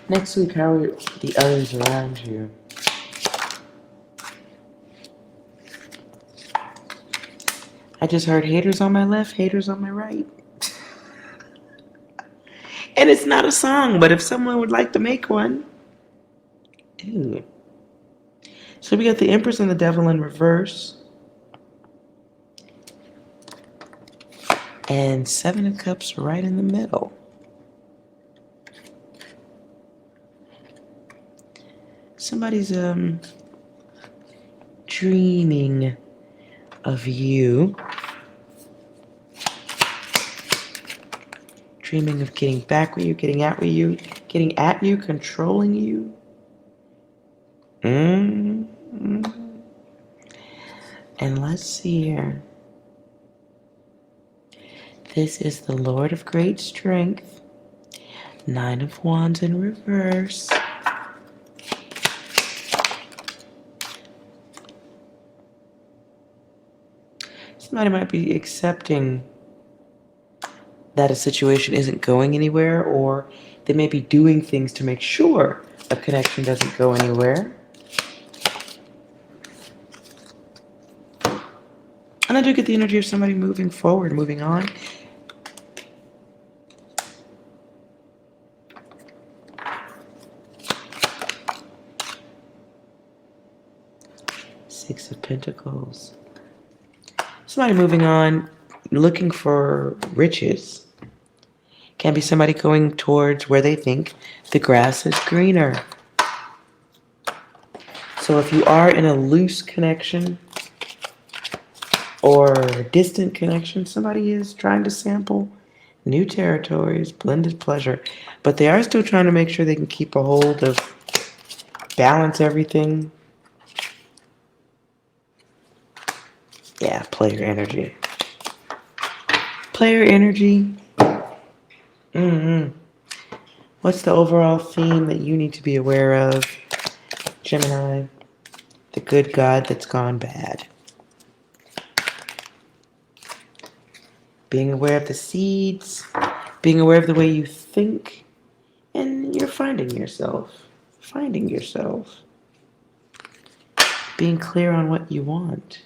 Next week, how are the others around you? I just heard haters on my left, haters on my right. And it's not a song, but if someone would like to make one. Ooh. So we got the Empress and the Devil in reverse. And Seven of Cups right in the middle. Somebody's dreaming of you. Dreaming of getting back with you, getting at you, controlling you. And let's see here. This is the Lord of Great Strength. 9 of Wands in reverse. Somebody might be accepting that a situation isn't going anywhere, or they may be doing things to make sure a connection doesn't go anywhere. And I do get the energy of somebody moving forward, moving on. Six of Pentacles. Somebody moving on, looking for riches. Can be somebody going towards where they think the grass is greener. So if you are in a loose connection or distant connection, somebody is trying to sample new territories, blended pleasure. But they are still trying to make sure they can keep a hold of, balance everything. Yeah, player energy. Player energy. What's the overall theme that you need to be aware of, Gemini? The good God that's gone bad. Being aware of the seeds, being aware of the way you think, and you're finding yourself. Being clear on what you want.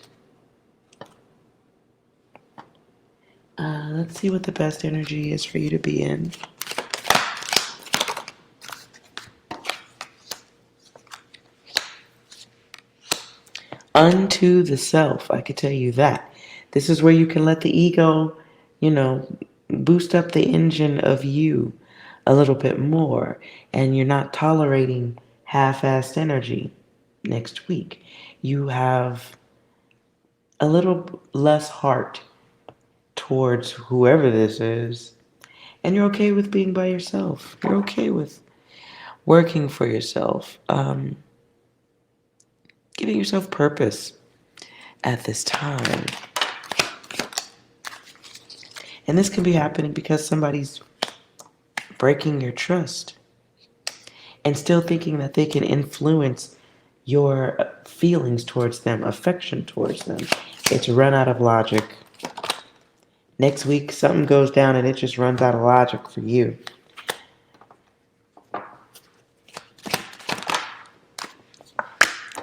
Let's see what the best energy is for you to be in. Unto the self, I could tell you that. This is where you can let the ego, boost up the engine of you a little bit more, and you're not tolerating half-assed energy next week. You have a little less heart towards whoever this is, and you're okay with being by yourself. You're okay with working for yourself, giving yourself purpose at this time. And this can be happening because somebody's breaking your trust and still thinking that they can influence your feelings towards them, affection towards them. It's run out of logic. Next week, something goes down and it just runs out of logic for you.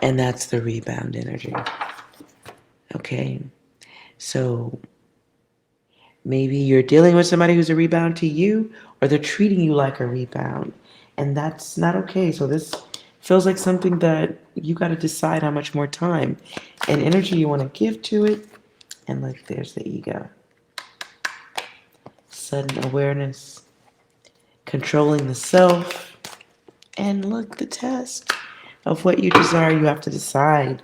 And that's the rebound energy. Okay? So maybe you're dealing with somebody who's a rebound to you, or they're treating you like a rebound. And that's not okay. So this feels like something that you got to decide how much more time and energy you want to give to it. And like, there's the ego. Sudden awareness, controlling the self, and look, the test of what you desire, you have to decide.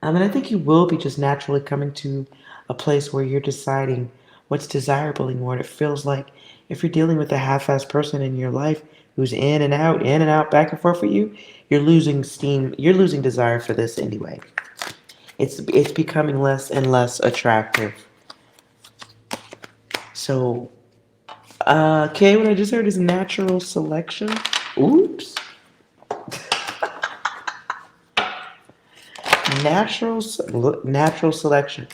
And I think you will be just naturally coming to a place where you're deciding what's desirable anymore. And it feels like if you're dealing with a half-assed person in your life who's in and out, back and forth with you, you're losing steam. You're losing desire for this anyway. It's becoming less and less attractive. So, okay, what I just heard is natural selection. Oops. Natural selection.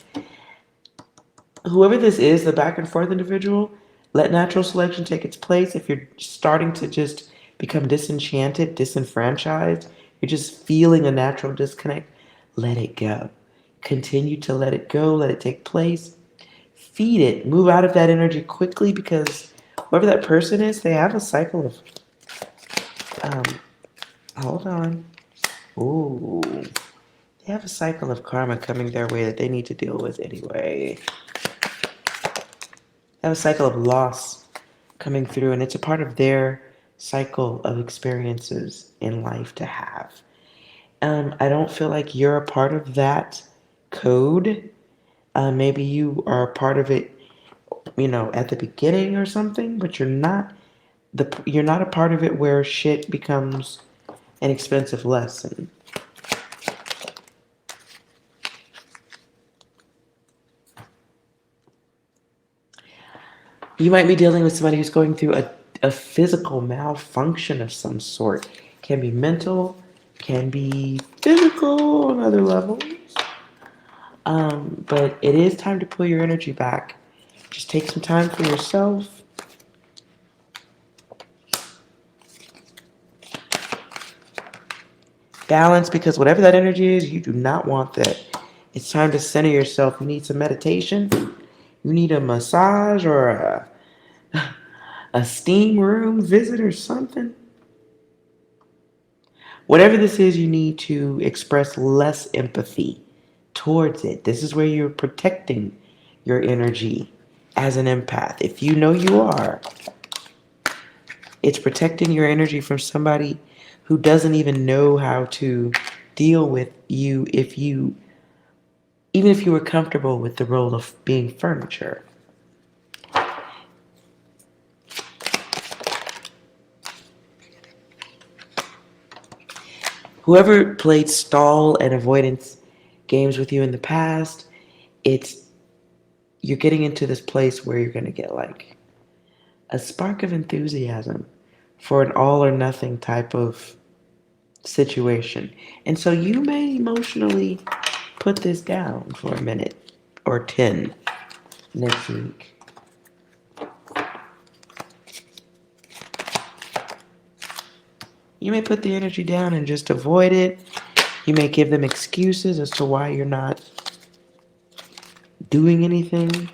Whoever this is, the back and forth individual, let natural selection take its place. If you're starting to just become disenchanted, disenfranchised, you're just feeling a natural disconnect, let it go. Continue to let it go, let it take place. Feed it. Move out of that energy quickly, because whoever that person is, they have a cycle of hold on. Ooh. They have a cycle of karma coming their way that they need to deal with anyway. They have a cycle of loss coming through, and it's a part of their cycle of experiences in life to have. I don't feel like you're a part of that code. Maybe you are a part of it, at the beginning or something, but you're not a part of it where shit becomes an expensive lesson. You might be dealing with somebody who's going through a physical malfunction of some sort. Can be mental, can be physical on other levels. But it is time to pull your energy back. Just take some time for yourself. Balance, because whatever that energy is, you do not want that. It's time to center yourself. You need some meditation. You need a massage or a steam room visit or something. Whatever this is, you need to express less empathy towards it. This is where you're protecting your energy as an empath. If you know you are, it's protecting your energy from somebody who doesn't even know how to deal with you even if you were comfortable with the role of being furniture. Whoever played stall and avoidance games with you in the past, you're getting into this place where you're going to get like a spark of enthusiasm for an all or nothing type of situation. And so you may emotionally put this down for a minute or 10 next week. You may put the energy down and just avoid it. You may give them excuses as to why you're not doing anything.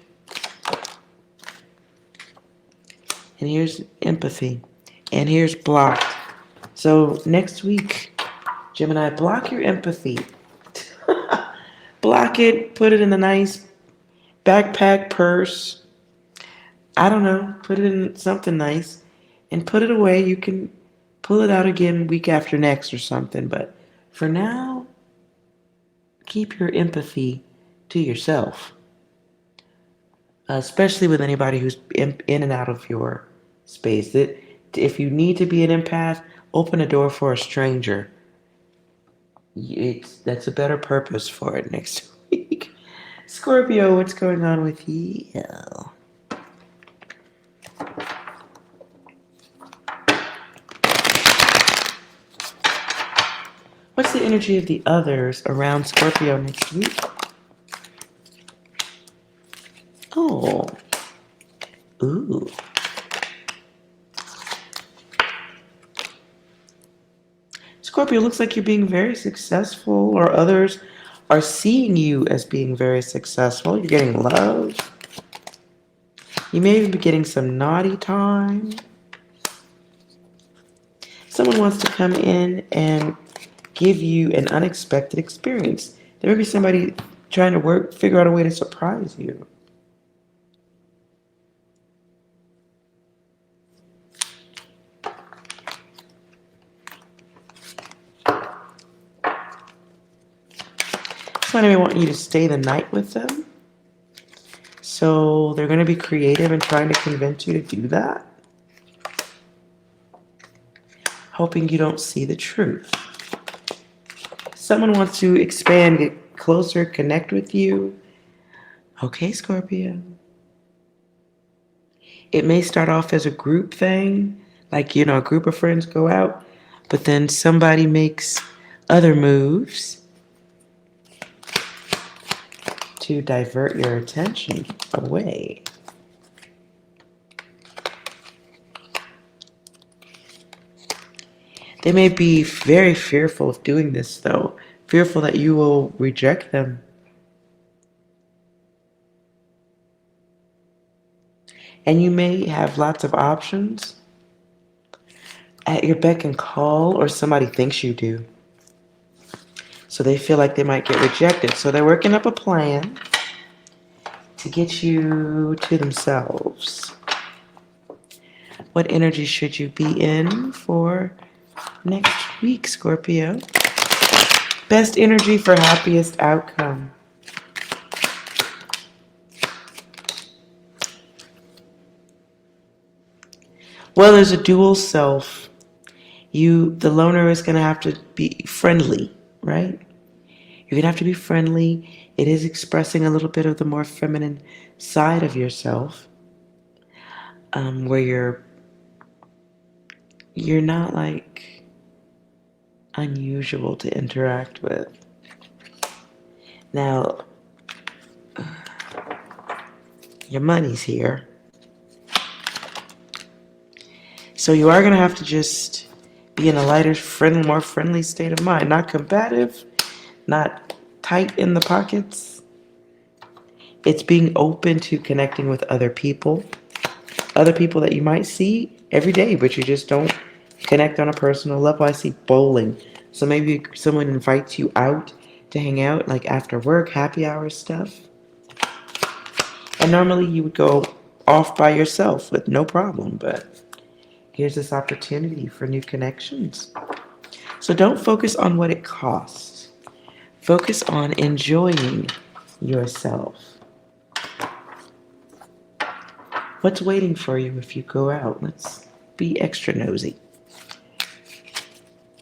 And here's empathy. And here's blocked. So next week, Gemini, block your empathy. Block it, put it in a nice backpack, purse. I don't know, put it in something nice and put it away. You can pull it out again week after next or something. But for now, keep your empathy to yourself. Especially with anybody who's in and out of your space. If you need to be an empath, open a door for a stranger. That's a better purpose for it next week. Scorpio, what's going on with you? What's the energy of the others around Scorpio next week? Oh. Ooh. Scorpio, looks like you're being very successful, or others are seeing you as being very successful. You're getting love. You may even be getting some naughty time. Someone wants to come in and give you an unexpected experience. There may be somebody trying to figure out a way to surprise you. Somebody may want you to stay the night with them. So they're going to be creative and trying to convince you to do that, hoping you don't see the truth. Someone wants to expand, get closer, connect with you. Okay, Scorpio. It may start off as a group thing, like, a group of friends go out, but then somebody makes other moves to divert your attention away. They may be very fearful of doing this, though, fearful that you will reject them. And you may have lots of options at your beck and call, or somebody thinks you do. So they feel like they might get rejected. So they're working up a plan to get you to themselves. What energy should you be in for next week, Scorpio? Best energy for happiest outcome. Well, there's a dual self. The loner is going to have to be friendly, right? You're going to have to be friendly. It is expressing a little bit of the more feminine side of yourself, where you're not like unusual to interact with. Now, your money's here. So you are going to have to just be in a lighter, more friendly state of mind. Not combative, not tight in the pockets. It's being open to connecting with other people that you might see every day, but you just don't connect on a personal level. I see bowling. So maybe someone invites you out to hang out, like after work, happy hour stuff. And normally you would go off by yourself with no problem, but here's this opportunity for new connections. So don't focus on what it costs. Focus on enjoying yourself. What's waiting for you if you go out? Let's be extra nosy.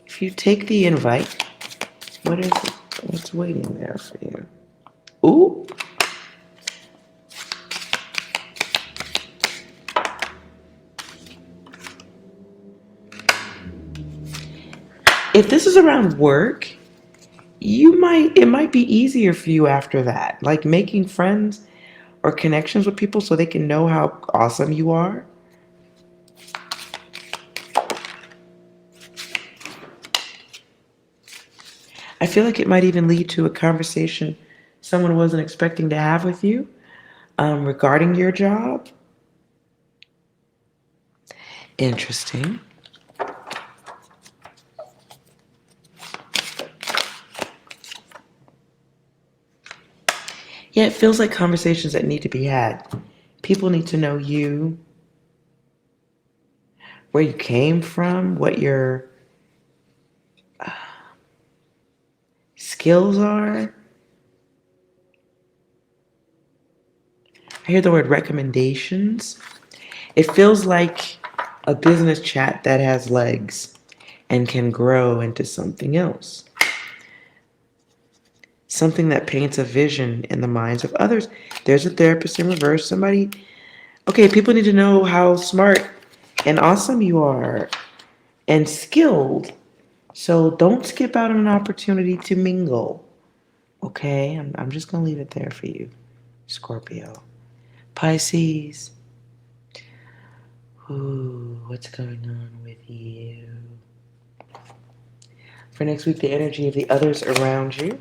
If you take the invite, what is it? What's waiting there for you? Ooh. If this is around work, it might be easier for you after that. Like making friends or connections with people so they can know how awesome you are. I feel like it might even lead to a conversation someone wasn't expecting to have with you regarding your job. Interesting. Yeah, it feels like conversations that need to be had. People need to know you, where you came from, what your skills are. I hear the word recommendations. It feels like a business chat that has legs and can grow into something else. Something that paints a vision in the minds of others. There's a therapist in reverse. Okay, people need to know how smart and awesome you are and skilled. So don't skip out on an opportunity to mingle. Okay, I'm just going to leave it there for you, Scorpio. Pisces. Ooh, what's going on with you? For next week, the energy of the others around you.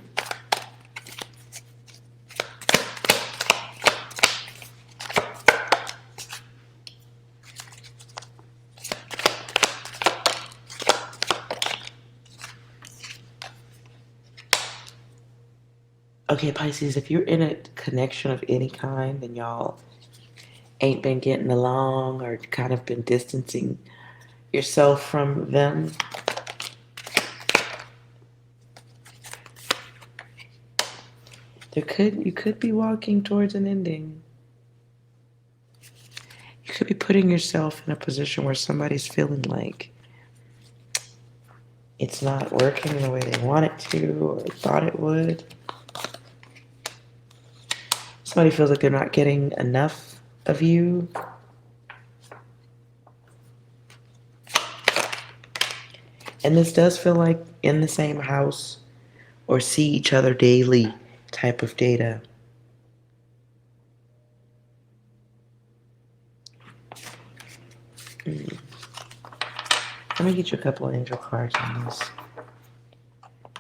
Okay, Pisces, if you're in a connection of any kind and y'all ain't been getting along or kind of been distancing yourself from them, you could be walking towards an ending. You could be putting yourself in a position where somebody's feeling like it's not working the way they want it to or thought it would. Somebody feels like they're not getting enough of you. And this does feel like in the same house or see each other daily type of data. Let me get you a couple of angel cards on this.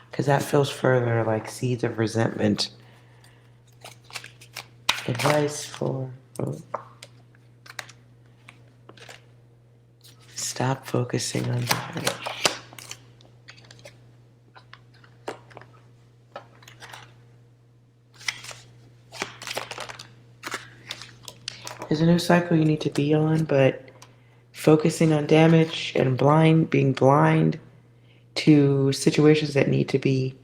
Because that feels further like seeds of resentment. Advice for... Stop focusing on damage. There's a new cycle you need to be on, but focusing on damage and being blind to situations that need to be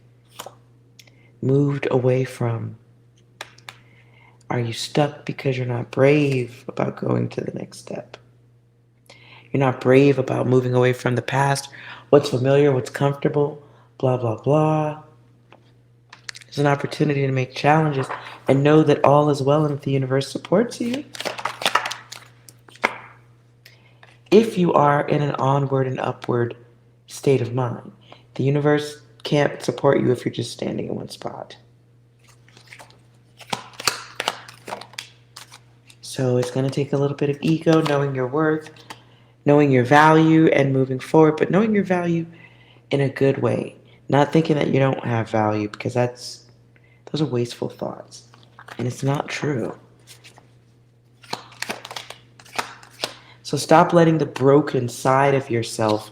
moved away from. Are you stuck because you're not brave about going to the next step? You're not brave about moving away from the past, what's familiar, what's comfortable, blah, blah, blah. There's an opportunity to make challenges and know that all is well and that the universe supports you. If you are in an onward and upward state of mind, the universe can't support you if you're just standing in one spot. So it's going to take a little bit of ego, knowing your worth, knowing your value, and moving forward, but knowing your value in a good way. Not thinking that you don't have value, because those are wasteful thoughts. And it's not true. So stop letting the broken side of yourself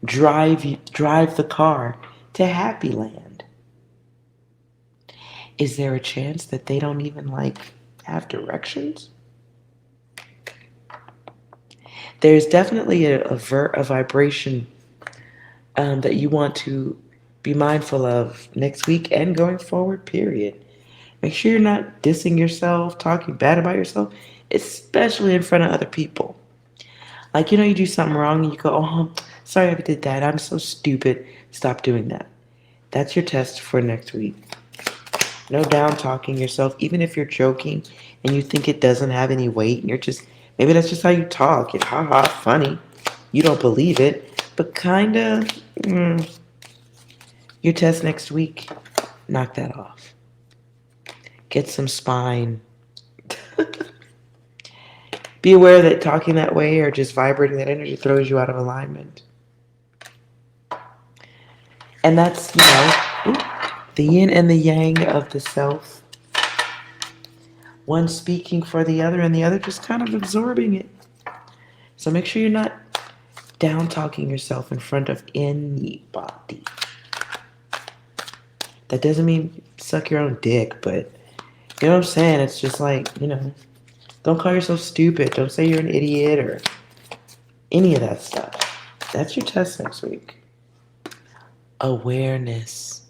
drive the car to happy land. Is there a chance that they don't even have directions? There's definitely a vibration that you want to be mindful of next week and going forward, period. Make sure you're not dissing yourself, talking bad about yourself, especially in front of other people. You do something wrong and you go, oh, sorry I did that. I'm so stupid. Stop doing that. That's your test for next week. No down talking yourself, even if you're joking and you think it doesn't have any weight and maybe that's just how you talk. It's haha, funny. You don't believe it, but kinda, your test next week, knock that off. Get some spine. Be aware that talking that way or just vibrating that energy throws you out of alignment. And that's, the yin and the yang of the self. One speaking for the other and the other just kind of absorbing it. So make sure you're not down talking yourself in front of anybody. That doesn't mean suck your own dick, but you know what I'm saying? It's just don't call yourself stupid. Don't say you're an idiot or any of that stuff. That's your test next week. Awareness.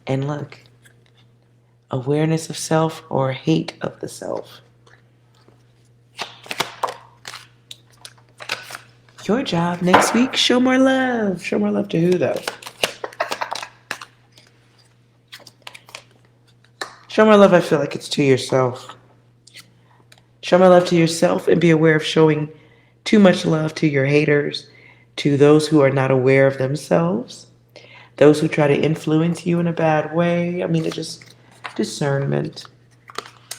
And look, awareness of self or hate of the self. Your job next week, show more love. Show more love to who, though? Show more love, I feel like it's to yourself. Show more love to yourself and be aware of showing too much love to your haters, to those who are not aware of themselves, those who try to influence you in a bad way. It's just discernment.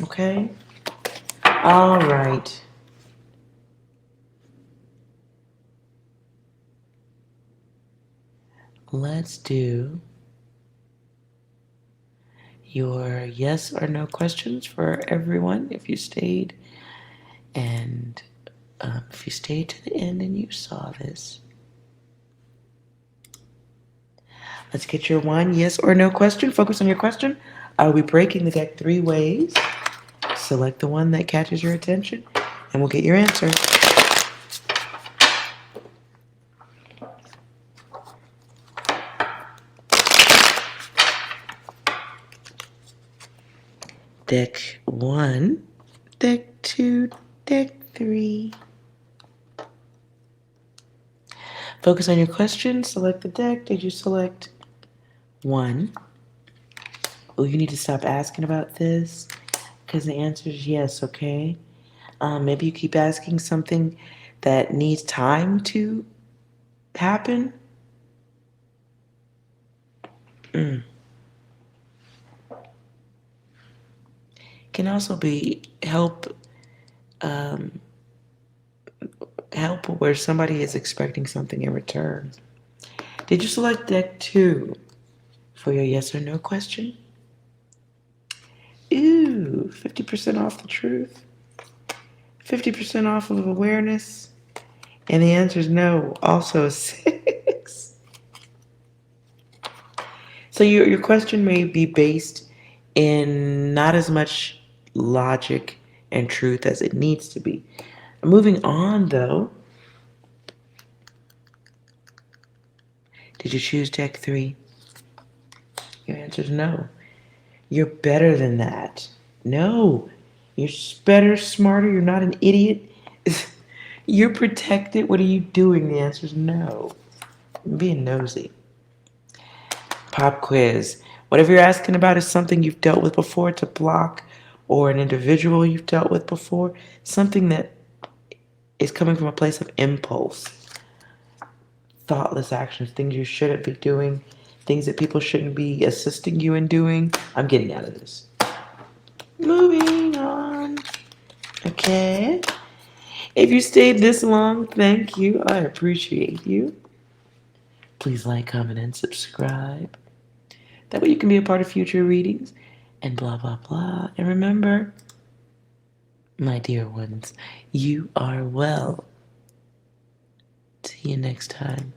Okay? All right. let's do your yes or no questions for everyone if you stayed. And if you stayed to the end and you saw this, let's get your one yes or no question. Focus on your question. I will be breaking the deck 3 ways. Select the one that catches your attention, and we'll get your answer. Deck 1, deck 2, deck 3. Focus on your question. Select the deck. Did you select 1? Oh, you need to stop asking about this because the answer is yes, okay? Maybe you keep asking something that needs time to happen. Can also be um, help where somebody is expecting something in return. Did you select deck 2 for your yes or no question? Ooh, 50% off the truth. 50% off of awareness. And the answer is no, also 6. So your question may be based in not as much logic and truth as it needs to be. Moving on, though. Did you choose deck 3? Your answer is no. You're better than that. No. You're better, smarter. You're not an idiot. You're protected. What are you doing? The answer is no. I'm being nosy. Pop quiz. Whatever you're asking about is something you've dealt with before. It's a block or an individual you've dealt with before. Something that is coming from a place of impulse. Thoughtless actions, things you shouldn't be doing, things that people shouldn't be assisting you in doing. I'm getting out of this. Moving on. Okay. If you stayed this long, thank you. I appreciate you. Please like, comment, and subscribe. That way you can be a part of future readings and blah, blah, blah. And remember, my dear ones, you are well. See you next time.